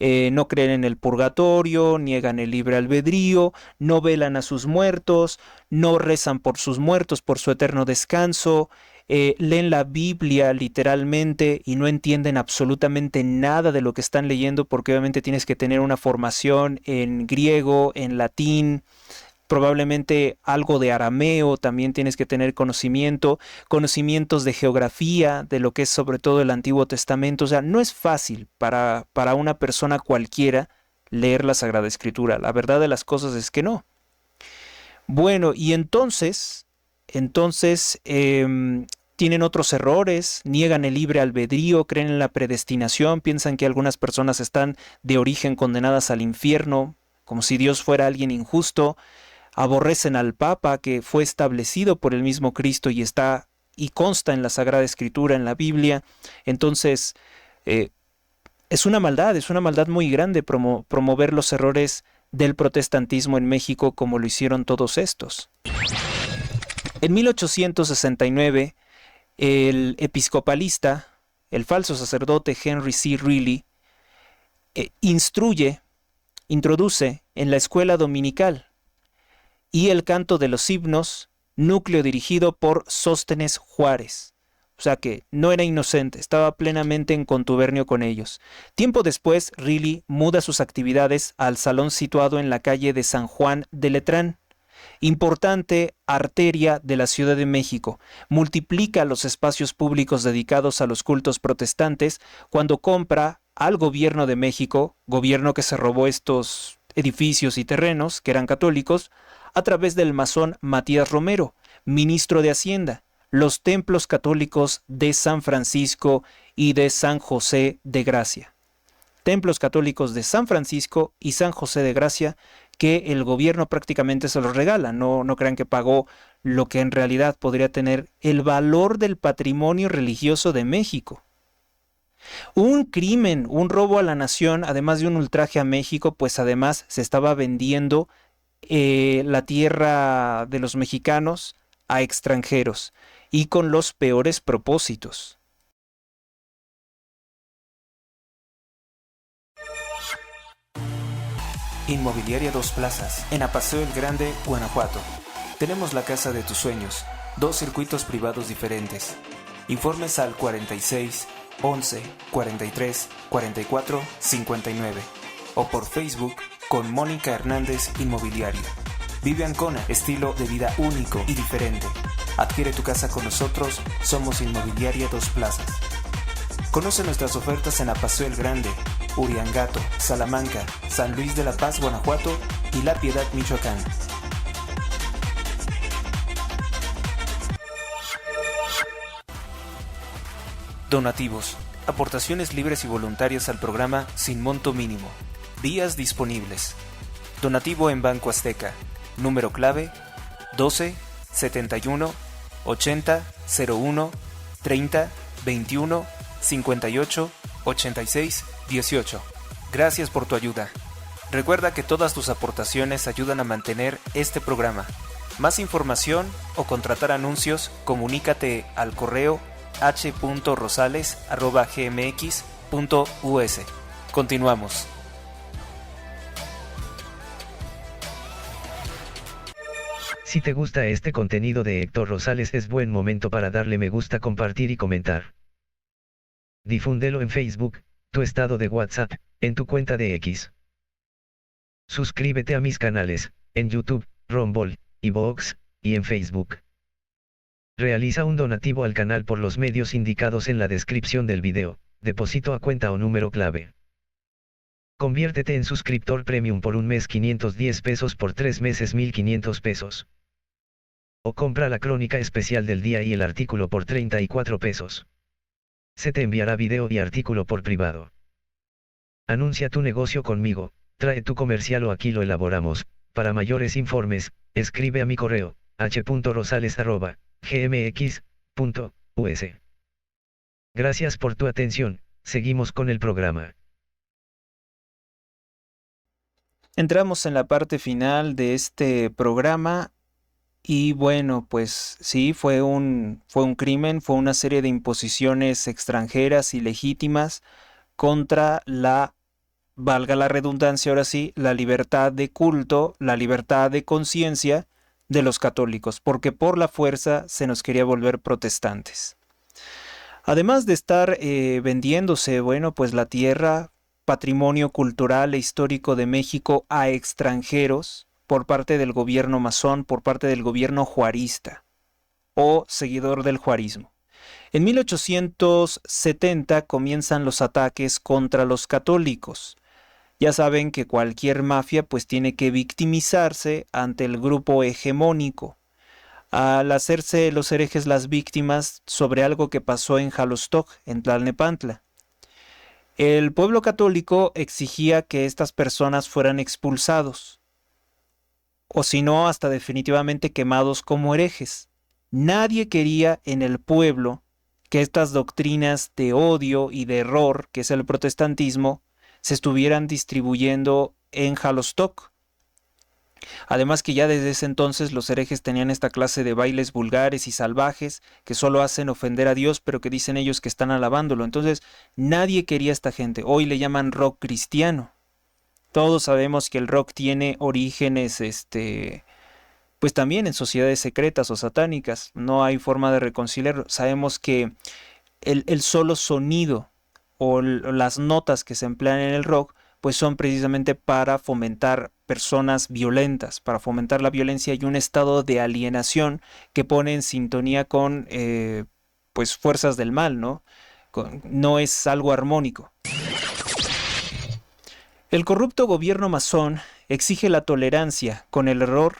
No creen en el purgatorio, niegan el libre albedrío, no velan a sus muertos, no rezan por sus muertos, por su eterno descanso, leen la Biblia literalmente y no entienden absolutamente nada de lo que están leyendo, porque obviamente tienes que tener una formación en griego, en latín, probablemente algo de arameo, también tienes que tener conocimientos de geografía, de lo que es sobre todo el Antiguo Testamento. O sea, no es fácil para una persona cualquiera leer la Sagrada Escritura. La verdad de las cosas es que no. Bueno, y entonces tienen otros errores, niegan el libre albedrío, creen en la predestinación, piensan que algunas personas están de origen condenadas al infierno, como si Dios fuera alguien injusto. Aborrecen al Papa, que fue establecido por el mismo Cristo y consta en la Sagrada Escritura, en la Biblia. Entonces, es una maldad muy grande promover los errores del protestantismo en México como lo hicieron todos estos. En 1869, el episcopalista, el falso sacerdote Henry C. Reilly, introduce en la escuela dominical y el canto de los himnos, núcleo dirigido por Sóstenes Juárez. O sea que no era inocente, estaba plenamente en contubernio con ellos. Tiempo después, Reilly muda sus actividades al salón situado en la calle de San Juan de Letrán, importante arteria de la Ciudad de México. Multiplica los espacios públicos dedicados a los cultos protestantes cuando compra al gobierno de México, gobierno que se robó estos edificios y terrenos que eran católicos, a través del masón Matías Romero, ministro de Hacienda, los templos católicos de San Francisco y de San José de Gracia. Templos católicos de San Francisco y San José de Gracia que el gobierno prácticamente se los regala. No crean que pagó lo que en realidad podría tener el valor del patrimonio religioso de México. Un crimen, un robo a la nación, además de un ultraje a México, pues además se estaba vendiendo la tierra de los mexicanos a extranjeros y con los peores propósitos. Inmobiliaria Dos Plazas, en Apaseo el Grande, Guanajuato. Tenemos la casa de tus sueños, 2 circuitos privados diferentes. Informes al 46 11 43 44 59 o por Facebook con Mónica Hernández Inmobiliario. Vive Ancona, estilo de vida único y diferente. Adquiere tu casa con nosotros, somos Inmobiliaria Dos Plazas. Conoce nuestras ofertas en Apaseo el Grande, Uriangato, Salamanca, San Luis de la Paz, Guanajuato y La Piedad, Michoacán. Donativos. Aportaciones libres y voluntarias al programa sin monto mínimo. Días disponibles. Donativo en Banco Azteca. Número clave 12 71 80 01 30 21 58 86 18. Gracias por tu ayuda. Recuerda que todas tus aportaciones ayudan a mantener este programa. Más información o contratar anuncios, comunícate al correo h.rosales@gmx.us. Continuamos. Si te gusta este contenido de Héctor Rosales, es buen momento para darle me gusta, compartir y comentar. Difúndelo en Facebook, tu estado de WhatsApp, en tu cuenta de X. Suscríbete a mis canales, en YouTube, Rumble, iVoox, y en Facebook. Realiza un donativo al canal por los medios indicados en la descripción del video, depósito a cuenta o número clave. Conviértete en suscriptor premium por un mes 510 pesos, por 3 meses 1500 pesos. O compra la crónica especial del día y el artículo por 34 pesos. Se te enviará video y artículo por privado. Anuncia tu negocio conmigo, trae tu comercial o aquí lo elaboramos. Para mayores informes, escribe a mi correo, h.rosales@gmx.us. Gracias por tu atención, seguimos con el programa. Entramos en la parte final de este programa y bueno, pues sí, fue un crimen, fue una serie de imposiciones extranjeras ilegítimas contra la, valga la redundancia ahora sí, la libertad de culto, la libertad de conciencia de los católicos, porque por la fuerza se nos quería volver protestantes. Además de estar vendiéndose, bueno, pues la tierra, patrimonio cultural e histórico de México a extranjeros por parte del gobierno masón, por parte del gobierno juarista o seguidor del juarismo. En 1870 comienzan los ataques contra los católicos. Ya saben que cualquier mafia pues tiene que victimizarse ante el grupo hegemónico. Al hacerse los herejes las víctimas sobre algo que pasó en Jalostoc, en Tlalnepantla. El pueblo católico exigía que estas personas fueran expulsados, o si no, hasta definitivamente quemados como herejes. Nadie quería en el pueblo que estas doctrinas de odio y de error, que es el protestantismo, se estuvieran distribuyendo en Jalostoc. Además que ya desde ese entonces los herejes tenían esta clase de bailes vulgares y salvajes que solo hacen ofender a Dios, pero que dicen ellos que están alabándolo. Entonces nadie quería a esta gente. Hoy le llaman rock cristiano. Todos sabemos que el rock tiene orígenes, pues también en sociedades secretas o satánicas. No hay forma de reconciliarlo. Sabemos que el solo sonido o las notas que se emplean en el rock pues son precisamente para fomentar personas violentas, para fomentar la violencia y un estado de alienación que pone en sintonía con pues fuerzas del mal, ¿no? No es algo armónico. El corrupto gobierno masón exige la tolerancia con el error,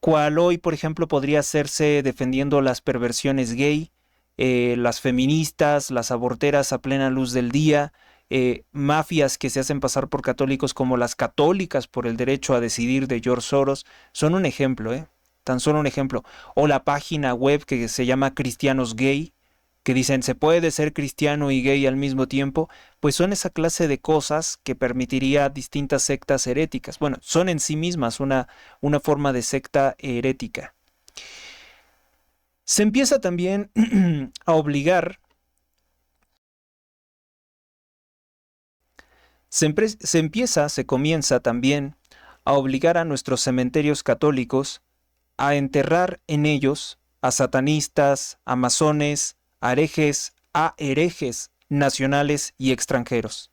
cual hoy, por ejemplo, podría hacerse defendiendo las perversiones gay, las feministas, las aborteras a plena luz del día, mafias que se hacen pasar por católicos como las católicas por el derecho a decidir de George Soros, son un ejemplo, tan solo un ejemplo. O la página web que se llama Cristianos Gay, que dicen se puede ser cristiano y gay al mismo tiempo, pues son esa clase de cosas que permitiría distintas sectas heréticas. Bueno, son en sí mismas una forma de secta herética. Se empieza también a obligar, se comienza también a obligar a nuestros cementerios católicos a enterrar en ellos a satanistas, a masones, a herejes nacionales y extranjeros.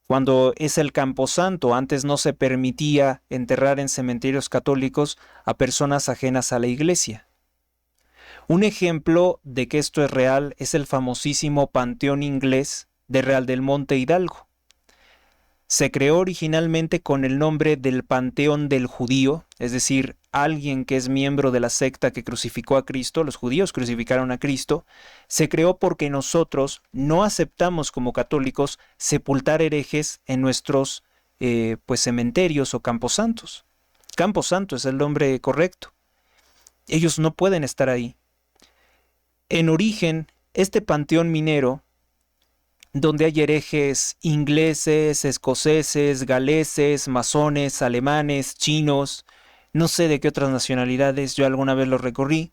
Cuando es el Camposanto, antes no se permitía enterrar en cementerios católicos a personas ajenas a la iglesia. Un ejemplo de que esto es real es el famosísimo Panteón Inglés de Real del Monte Hidalgo. Se creó originalmente con el nombre del Panteón del Judío, es decir, alguien que es miembro de la secta que crucificó a Cristo, los judíos crucificaron a Cristo. Se creó porque nosotros no aceptamos como católicos sepultar herejes en nuestros pues cementerios o camposantos. Camposanto es el nombre correcto. Ellos no pueden estar ahí. En origen, este panteón minero, donde hay herejes ingleses, escoceses, galeses, masones, alemanes, chinos, no sé de qué otras nacionalidades, yo alguna vez lo recorrí,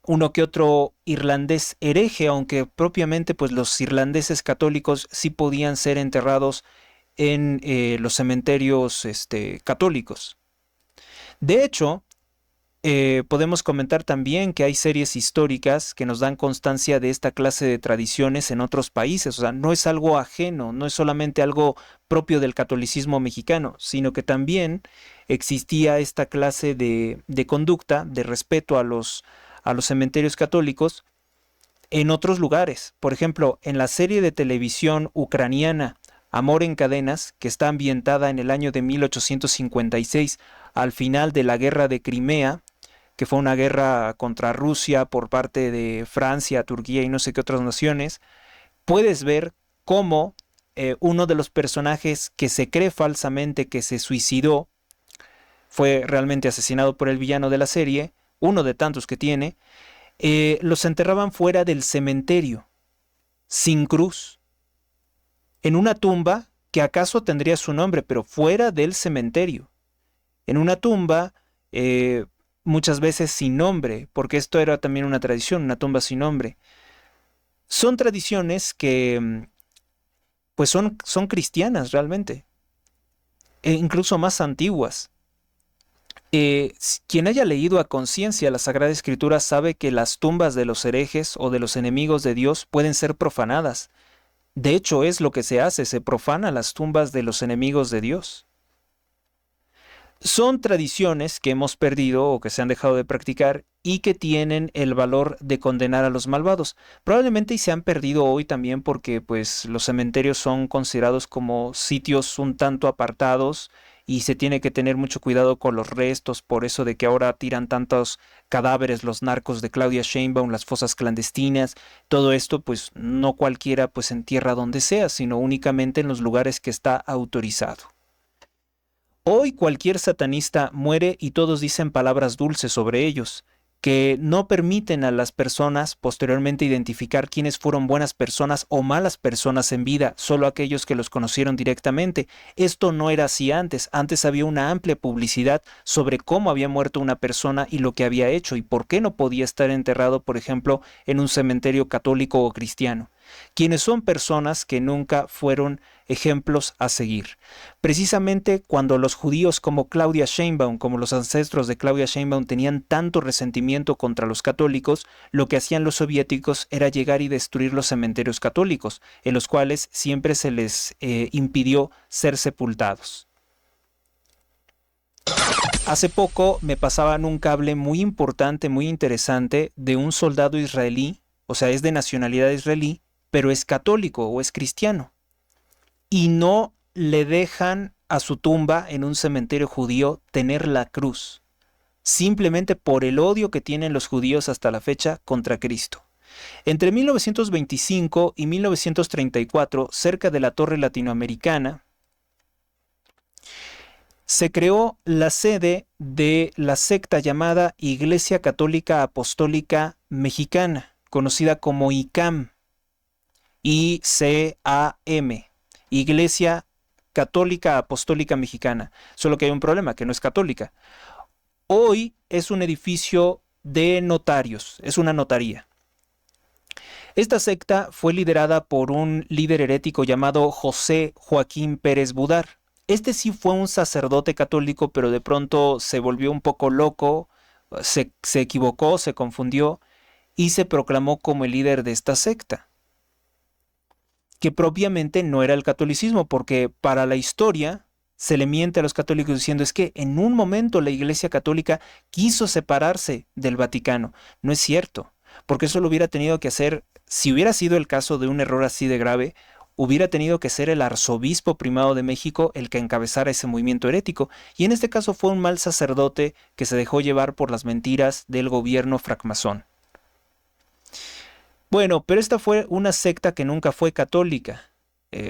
uno que otro irlandés hereje, aunque propiamente pues los irlandeses católicos sí podían ser enterrados en los cementerios católicos. De hecho, podemos comentar también que hay series históricas que nos dan constancia de esta clase de tradiciones en otros países. O sea, no es algo ajeno, no es solamente algo propio del catolicismo mexicano, sino que también existía esta clase de conducta, de respeto a los cementerios católicos en otros lugares. Por ejemplo, en la serie de televisión ucraniana Amor en Cadenas, que está ambientada en el año de 1856, al final de la guerra de Crimea, que fue una guerra contra Rusia por parte de Francia, Turquía y no sé qué otras naciones, puedes ver cómo uno de los personajes que se cree falsamente que se suicidó, fue realmente asesinado por el villano de la serie, uno de tantos que tiene, los enterraban fuera del cementerio, sin cruz, en una tumba que acaso tendría su nombre, pero fuera del cementerio, en una tumba muchas veces sin nombre, porque esto era también una tradición, una tumba sin nombre. Son tradiciones que pues son cristianas realmente, e incluso más antiguas. Quien haya leído a conciencia la Sagrada Escritura sabe que las tumbas de los herejes o de los enemigos de Dios pueden ser profanadas. De hecho, es lo que se hace, se profana las tumbas de los enemigos de Dios. Son tradiciones que hemos perdido o que se han dejado de practicar y que tienen el valor de condenar a los malvados. Probablemente y se han perdido hoy también porque pues, los cementerios son considerados como sitios un tanto apartados y se tiene que tener mucho cuidado con los restos, por eso de que ahora tiran tantos cadáveres los narcos de Claudia Sheinbaum, las fosas clandestinas, todo esto pues no cualquiera pues entierra donde sea, sino únicamente en los lugares que está autorizado. Hoy cualquier satanista muere y todos dicen palabras dulces sobre ellos. que no permiten a las personas posteriormente identificar quiénes fueron buenas personas o malas personas en vida, solo aquellos que los conocieron directamente. Esto no era así antes. Antes había una amplia publicidad sobre cómo había muerto una persona y lo que había hecho y por qué no podía estar enterrado, por ejemplo, en un cementerio católico o cristiano. Quienes son personas que nunca fueron ejemplos a seguir. Precisamente cuando los judíos como Claudia Sheinbaum, como los ancestros de Claudia Sheinbaum tenían tanto resentimiento contra los católicos, lo que hacían los soviéticos era llegar y destruir los cementerios católicos, en los cuales siempre se les impidió ser sepultados. Hace poco me pasaban un cable muy importante, muy interesante, de un soldado israelí, o sea, es de nacionalidad israelí, pero es católico o es cristiano. Y no le dejan a su tumba en un cementerio judío tener la cruz, simplemente por el odio que tienen los judíos hasta la fecha contra Cristo. Entre 1925 y 1934, cerca de la Torre Latinoamericana, se creó la sede de la secta llamada Iglesia Católica Apostólica Mexicana, conocida como ICAM, ICAM, Iglesia Católica Apostólica Mexicana. Solo que hay un problema, que no es católica. Hoy es un edificio de notarios, es una notaría. Esta secta fue liderada por un líder herético llamado José Joaquín Pérez Budar. Este sí fue un sacerdote católico, pero de pronto se volvió un poco loco, se equivocó, se confundió y se proclamó como el líder de esta secta, que propiamente no era el catolicismo, porque para la historia se le miente a los católicos diciendo es que en un momento la Iglesia Católica quiso separarse del Vaticano. No es cierto, porque eso lo hubiera tenido que hacer, si hubiera sido el caso de un error así de grave, hubiera tenido que ser el arzobispo primado de México el que encabezara ese movimiento herético, y en este caso fue un mal sacerdote que se dejó llevar por las mentiras del gobierno francmasón. Bueno, pero esta fue una secta que nunca fue católica.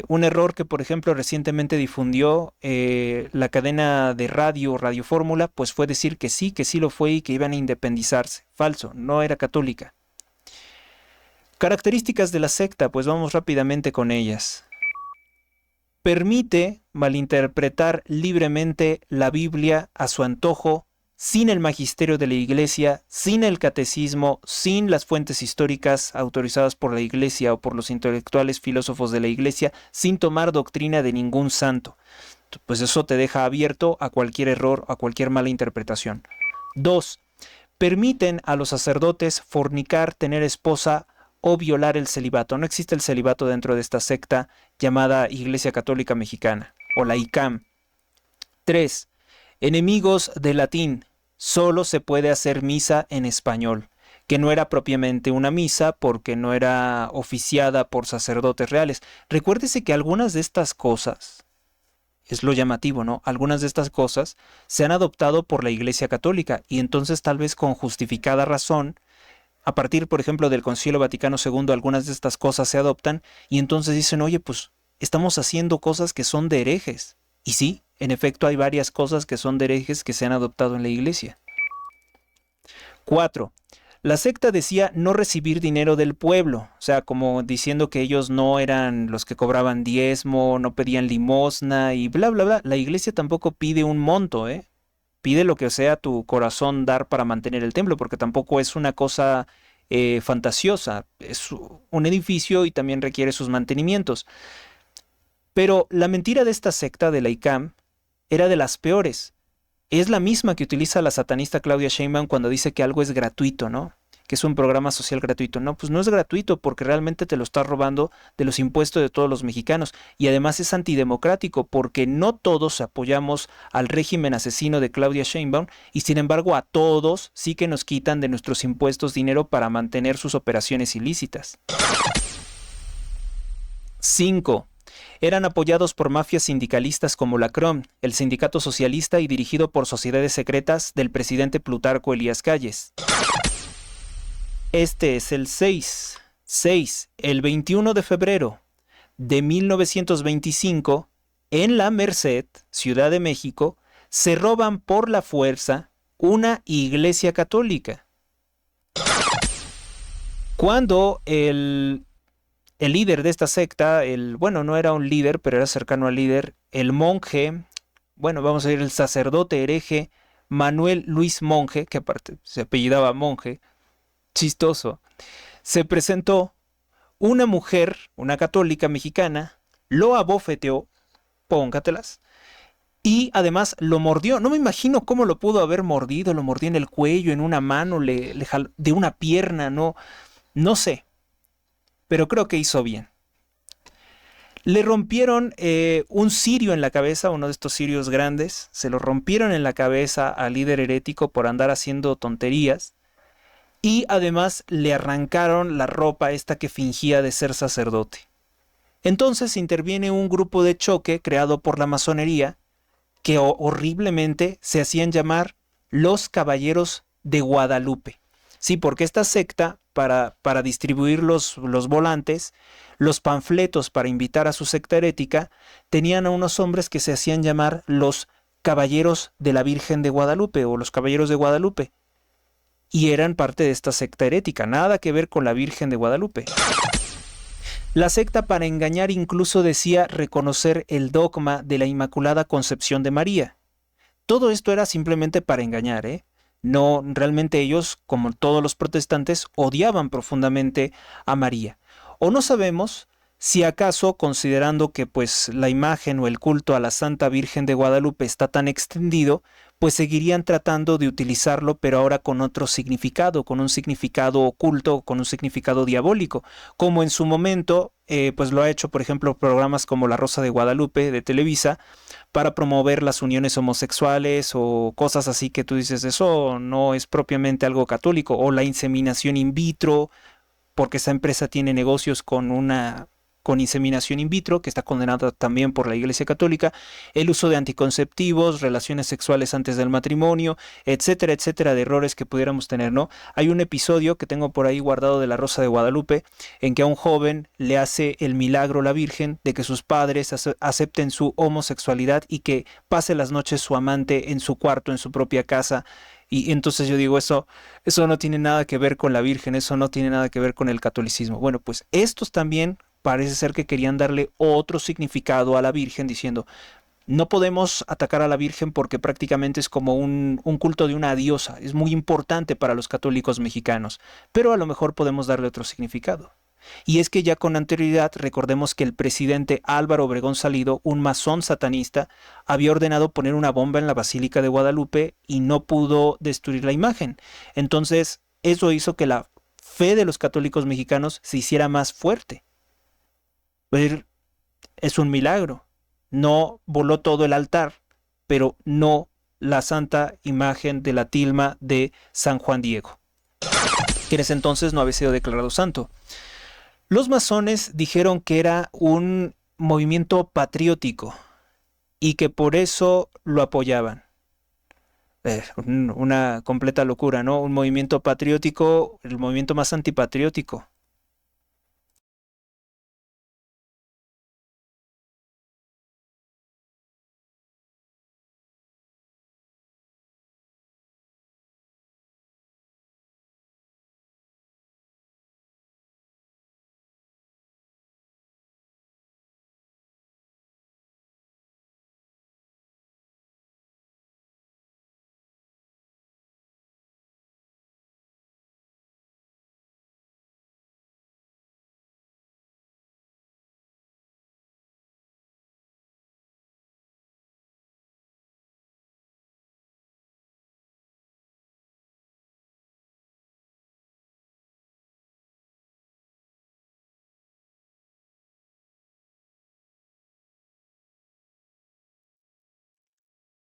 Un error que, por ejemplo, recientemente difundió la cadena de Radio Fórmula, pues fue decir que sí lo fue y que iban a independizarse. Falso, no era católica. Características de la secta, pues vamos rápidamente con ellas. Permite malinterpretar libremente la Biblia a su antojo, sin el magisterio de la Iglesia, sin el catecismo, sin las fuentes históricas autorizadas por la Iglesia o por los intelectuales filósofos de la Iglesia, sin tomar doctrina de ningún santo. Pues eso te deja abierto a cualquier error, a cualquier mala interpretación. 2. Permiten a los sacerdotes fornicar, tener esposa o violar el celibato. No existe el celibato dentro de esta secta llamada Iglesia Católica Mexicana, o la ICAM. 3. Enemigos del latín. Solo se puede hacer misa en español, que no era propiamente una misa porque no era oficiada por sacerdotes reales. Recuérdese que algunas de estas cosas, es lo llamativo, ¿no? Algunas de estas cosas se han adoptado por la Iglesia Católica y entonces tal vez con justificada razón, a partir, por ejemplo, del Concilio Vaticano II, algunas de estas cosas se adoptan y entonces dicen, oye, pues estamos haciendo cosas que son de herejes. Y sí, en efecto hay varias cosas que son de herejes que se han adoptado en la Iglesia. 4. La secta decía no recibir dinero del pueblo, o sea, como diciendo que ellos no eran los que cobraban diezmo, no pedían limosna y bla, bla, bla. La Iglesia tampoco pide un monto, Pide lo que sea tu corazón dar para mantener el templo, porque tampoco es una cosa fantasiosa. Es un edificio y también requiere sus mantenimientos. Pero la mentira de esta secta de la ICAM era de las peores. Es la misma que utiliza la satanista Claudia Sheinbaum cuando dice que algo es gratuito, ¿no? Que es un programa social gratuito. No, pues no es gratuito porque realmente te lo estás robando de los impuestos de todos los mexicanos. Y además es antidemocrático porque no todos apoyamos al régimen asesino de Claudia Sheinbaum y sin embargo a todos sí que nos quitan de nuestros impuestos dinero para mantener sus operaciones ilícitas. 5. Eran apoyados por mafias sindicalistas como la CROM, el sindicato socialista y dirigido por sociedades secretas del presidente Plutarco Elías Calles. Este es el 6. 6. El 21 de febrero de 1925, en La Merced, Ciudad de México, se roban por la fuerza una iglesia católica. Cuando el líder de esta secta, bueno, no era un líder, pero era cercano al líder, el monje, bueno, vamos a decir el sacerdote hereje Manuel Luis Monje, que aparte se apellidaba Monje, chistoso, se presentó, una mujer, una católica mexicana, lo abofeteó, póngatelas, y además lo mordió. No me imagino cómo lo pudo haber mordido, lo mordió en el cuello, en una mano, le jaló de una pierna, no sé, pero creo que hizo bien. Le rompieron un cirio en la cabeza, uno de estos cirios grandes, se lo rompieron en la cabeza al líder herético por andar haciendo tonterías, y además le arrancaron la ropa esta que fingía de ser sacerdote. Entonces interviene un grupo de choque creado por la masonería que horriblemente se hacían llamar los Caballeros de Guadalupe. Sí, porque esta secta, para distribuir los volantes, los panfletos para invitar a su secta herética, tenían a unos hombres que se hacían llamar los Caballeros de la Virgen de Guadalupe o los Caballeros de Guadalupe. Y eran parte de esta secta herética, nada que ver con la Virgen de Guadalupe. La secta, para engañar, incluso decía reconocer el dogma de la Inmaculada Concepción de María. Todo esto era simplemente para engañar, ¿eh? No, realmente ellos, como todos los protestantes, odiaban profundamente a María. O no sabemos si acaso, considerando que pues la imagen o el culto a la Santa Virgen de Guadalupe está tan extendido, pues seguirían tratando de utilizarlo, pero ahora con otro significado, con un significado oculto, con un significado diabólico, como en su momento pues lo ha hecho, por ejemplo, programas como La Rosa de Guadalupe de Televisa, para promover las uniones homosexuales o cosas así que tú dices, eso no es propiamente algo católico, o la inseminación in vitro, porque esa empresa tiene negocios con inseminación in vitro, que está condenada también por la Iglesia Católica, el uso de anticonceptivos, relaciones sexuales antes del matrimonio, etcétera, etcétera, de errores que pudiéramos tener, ¿no? Hay un episodio que tengo por ahí guardado de La Rosa de Guadalupe, en que a un joven le hace el milagro la Virgen de que sus padres acepten su homosexualidad y que pase las noches su amante en su cuarto, en su propia casa. Y entonces yo digo, eso no tiene nada que ver con la Virgen, eso no tiene nada que ver con el catolicismo. Bueno, pues estos también parece ser que querían darle otro significado a la Virgen, diciendo, no podemos atacar a la Virgen porque prácticamente es como un culto de una diosa, es muy importante para los católicos mexicanos, pero a lo mejor podemos darle otro significado. Y es que ya con anterioridad recordemos que el presidente Álvaro Obregón Salido, un masón satanista, había ordenado poner una bomba en la Basílica de Guadalupe y no pudo destruir la imagen. Entonces, eso hizo que la fe de los católicos mexicanos se hiciera más fuerte. Es un milagro. No voló todo el altar, pero no la santa imagen de la tilma de San Juan Diego, que en ese entonces no había sido declarado santo. Los masones dijeron que era un movimiento patriótico y que por eso lo apoyaban. Una completa locura, ¿no? Un movimiento patriótico, el movimiento más antipatriótico.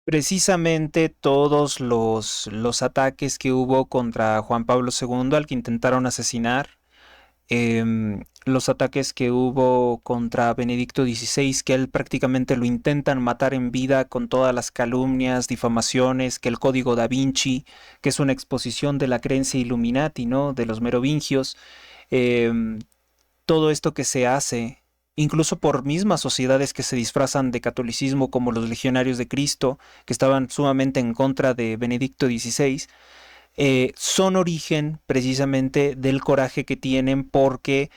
Precisamente todos los ataques que hubo contra Juan Pablo II, al que intentaron asesinar, los ataques que hubo contra Benedicto XVI, que él prácticamente lo intentan matar en vida con todas las calumnias, difamaciones, que el Código Da Vinci, que es una exposición de la creencia Illuminati, ¿no? De los merovingios, todo esto que se hace, incluso por mismas sociedades que se disfrazan de catolicismo, como los legionarios de Cristo, que estaban sumamente en contra de Benedicto XVI, son origen precisamente del coraje que tienen porque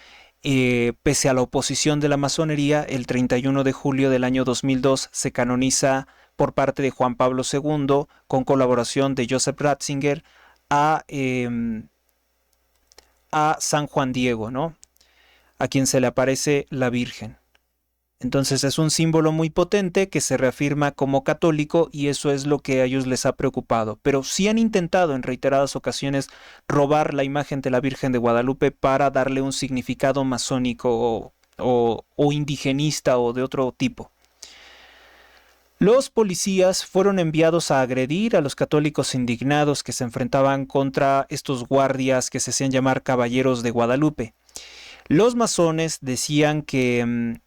pese a la oposición de la masonería, el 31 de julio del año 2002 se canoniza por parte de Juan Pablo II, con colaboración de Joseph Ratzinger, a San Juan Diego, ¿no? A quien se le aparece la Virgen. Entonces es un símbolo muy potente que se reafirma como católico y eso es lo que a ellos les ha preocupado. Pero sí han intentado en reiteradas ocasiones robar la imagen de la Virgen de Guadalupe para darle un significado masónico o indigenista o de otro tipo. Los policías fueron enviados a agredir a los católicos indignados que se enfrentaban contra estos guardias que se hacían llamar caballeros de Guadalupe. Los masones decían que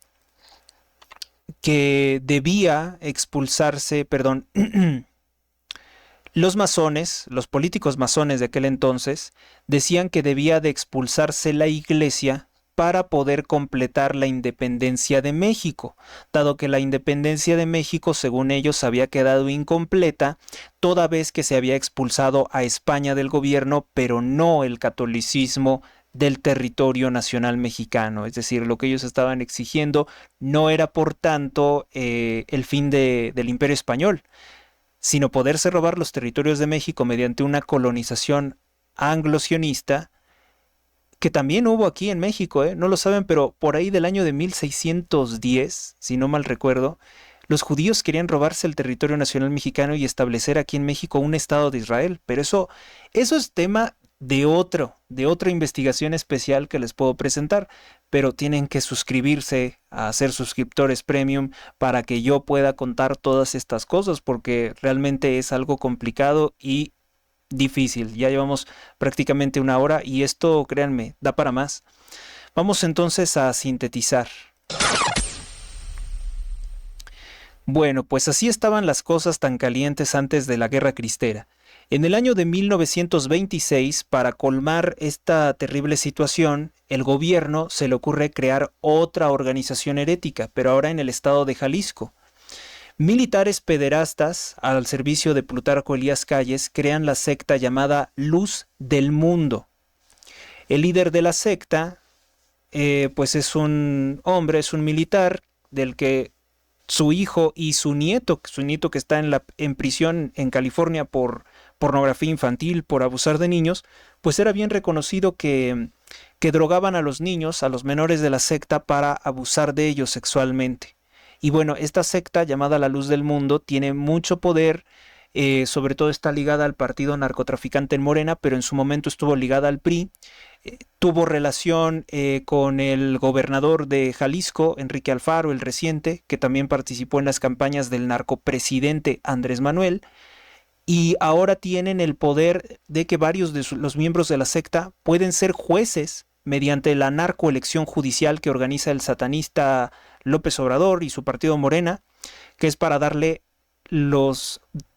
debía expulsarse, perdón, los masones, los políticos masones de aquel entonces, decían que debía de expulsarse la iglesia para poder completar la independencia de México, dado que la independencia de México, según ellos, había quedado incompleta, toda vez que se había expulsado a España del gobierno, pero no el catolicismo del territorio nacional mexicano. Es decir, lo que ellos estaban exigiendo no era, por tanto, el fin del Imperio Español, sino poderse robar los territorios de México mediante una colonización anglo-sionista, que también hubo aquí en México, no lo saben, pero por ahí del año de 1610, si no mal recuerdo, los judíos querían robarse el territorio nacional mexicano y establecer aquí en México un Estado de Israel, pero eso es tema de otra investigación especial que les puedo presentar, pero tienen que suscribirse a ser suscriptores premium para que yo pueda contar todas estas cosas, porque realmente es algo complicado y difícil. Ya llevamos prácticamente una hora y esto, créanme, da para más. Vamos entonces a sintetizar. Bueno, pues así estaban las cosas tan calientes antes de la Guerra Cristera. En el año de 1926, para colmar esta terrible situación, el gobierno se le ocurre crear otra organización herética, pero ahora en el estado de Jalisco. Militares pederastas al servicio de Plutarco Elías Calles crean la secta llamada Luz del Mundo. El líder de la secta, pues es un hombre, es un militar del que su hijo y su nieto que está en prisión en California por pornografía infantil, por abusar de niños, pues era bien reconocido que drogaban a los niños, a los menores de la secta, para abusar de ellos sexualmente. Y bueno, esta secta llamada La Luz del Mundo tiene mucho poder, sobre todo está ligada al partido narcotraficante en Morena, pero en su momento estuvo ligada al PRI, tuvo relación con el gobernador de Jalisco, Enrique Alfaro, el reciente, que también participó en las campañas del narcopresidente Andrés Manuel, y ahora tienen el poder de que varios de los miembros de la secta pueden ser jueces mediante la narcoelección judicial que organiza el satanista López Obrador y su partido Morena, que es para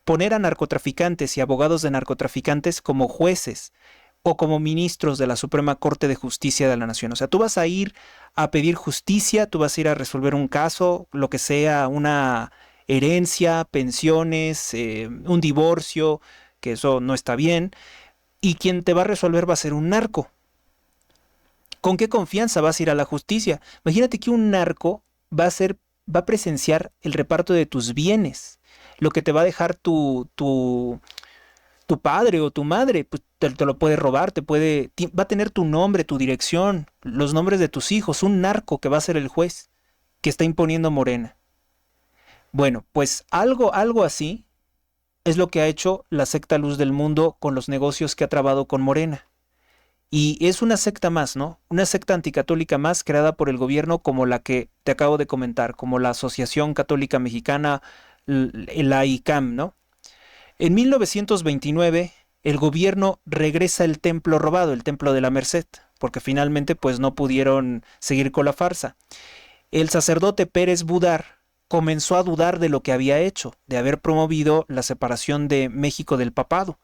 poner a narcotraficantes y abogados de narcotraficantes como jueces o como ministros de la Suprema Corte de Justicia de la Nación. O sea, tú vas a ir a pedir justicia, tú vas a ir a resolver un caso, lo que sea, una herencia, pensiones, un divorcio, que eso no está bien, y quien te va a resolver va a ser un narco. ¿Con qué confianza vas a ir a la justicia? Imagínate que un narco va a presenciar el reparto de tus bienes, lo que te va a dejar tu padre o tu madre, pues te lo puede robar, va a tener tu nombre, tu dirección, los nombres de tus hijos, un narco que va a ser el juez que está imponiendo Morena. Bueno, pues algo así es lo que ha hecho la secta Luz del Mundo con los negocios que ha trabado con Morena. Y es una secta más, ¿no? Una secta anticatólica más creada por el gobierno, como la que te acabo de comentar, como la Asociación Católica Mexicana, la ICAM, ¿no? En 1929, el gobierno regresa el templo robado, el templo de la Merced, porque finalmente pues no pudieron seguir con la farsa. El sacerdote Pérez Budar comenzó a dudar de lo que había hecho, de haber promovido la separación de México del papado.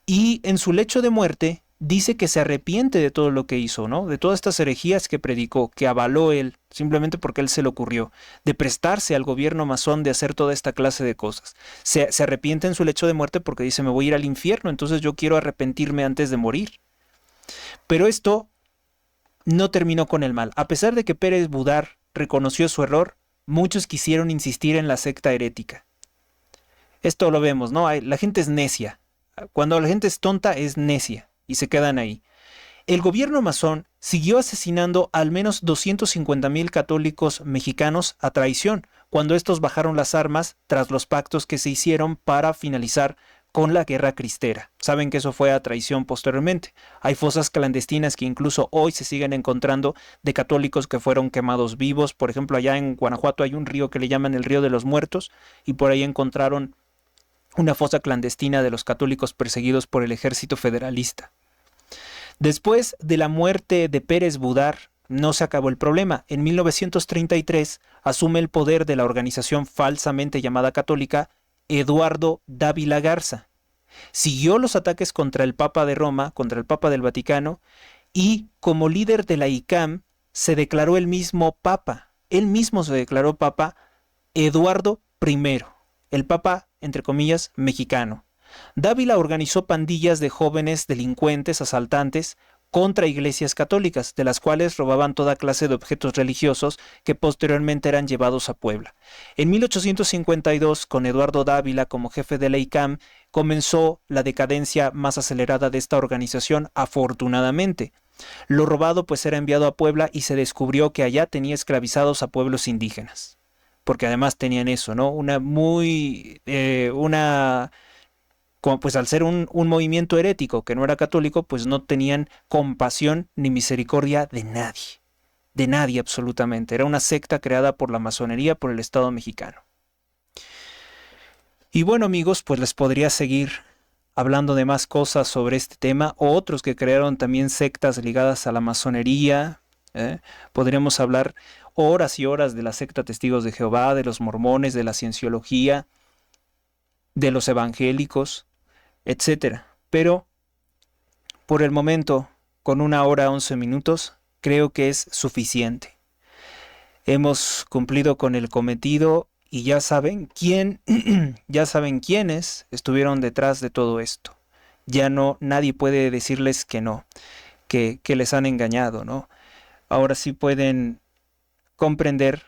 Y en su lecho de muerte dice que se arrepiente de todo lo que hizo, ¿no? De todas estas herejías que predicó, que avaló él, simplemente porque él se le ocurrió, de prestarse al gobierno masón, de hacer toda esta clase de cosas. Se arrepiente en su lecho de muerte porque dice, me voy a ir al infierno, entonces yo quiero arrepentirme antes de morir. Pero esto no terminó con el mal. A pesar de que Pérez Budar reconoció su error, muchos quisieron insistir en la secta herética. Esto lo vemos, ¿no? La gente es necia. Cuando la gente es tonta, es necia. Y se quedan ahí. El gobierno masón siguió asesinando al menos 250,000 católicos mexicanos a traición, cuando estos bajaron las armas tras los pactos que se hicieron para finalizar con la guerra cristera. Saben que eso fue a traición posteriormente. Hay fosas clandestinas que incluso hoy se siguen encontrando de católicos que fueron quemados vivos. Por ejemplo, allá en Guanajuato hay un río que le llaman el Río de los Muertos, y por ahí encontraron una fosa clandestina de los católicos perseguidos por el ejército federalista. Después de la muerte de Pérez Budar, no se acabó el problema. En 1933 asume el poder de la organización falsamente llamada católica Eduardo Dávila Garza. Siguió los ataques contra el Papa de Roma, contra el Papa del Vaticano, y como líder de la ICAM se declaró el mismo Papa. Él mismo se declaró Papa Eduardo I, el Papa, entre comillas, mexicano. Dávila organizó pandillas de jóvenes delincuentes, asaltantes, contra iglesias católicas, de las cuales robaban toda clase de objetos religiosos que posteriormente eran llevados a Puebla. En 1852, con Eduardo Dávila como jefe de la ICAM, comenzó la decadencia más acelerada de esta organización, afortunadamente. Lo robado pues era enviado a Puebla y se descubrió que allá tenía esclavizados a pueblos indígenas. Porque además tenían eso, ¿no? Pues al ser un movimiento herético que no era católico, pues no tenían compasión ni misericordia de nadie absolutamente. Era una secta creada por la masonería, por el Estado mexicano. Y bueno, amigos, pues les podría seguir hablando de más cosas sobre este tema, o otros que crearon también sectas ligadas a la masonería. Podríamos hablar horas y horas de la secta Testigos de Jehová, de los mormones, de la cienciología, de los evangélicos, etcétera. Pero por el momento, con 1 hora 11 minutos, creo que es suficiente. Hemos cumplido con el cometido y ya saben quiénes estuvieron detrás de todo esto. Ya nadie puede decirles que no, que les han engañado, ¿no? Ahora sí pueden comprender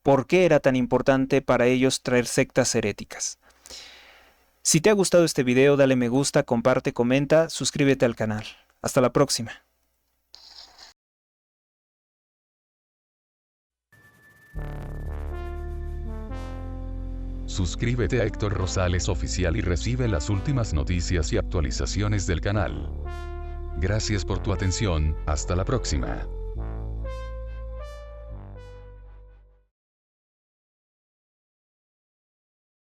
por qué era tan importante para ellos traer sectas heréticas. Si te ha gustado este video, dale me gusta, comparte, comenta, suscríbete al canal. Hasta la próxima. Suscríbete a Héctor Rosales Oficial y recibe las últimas noticias y actualizaciones del canal. Gracias por tu atención, hasta la próxima.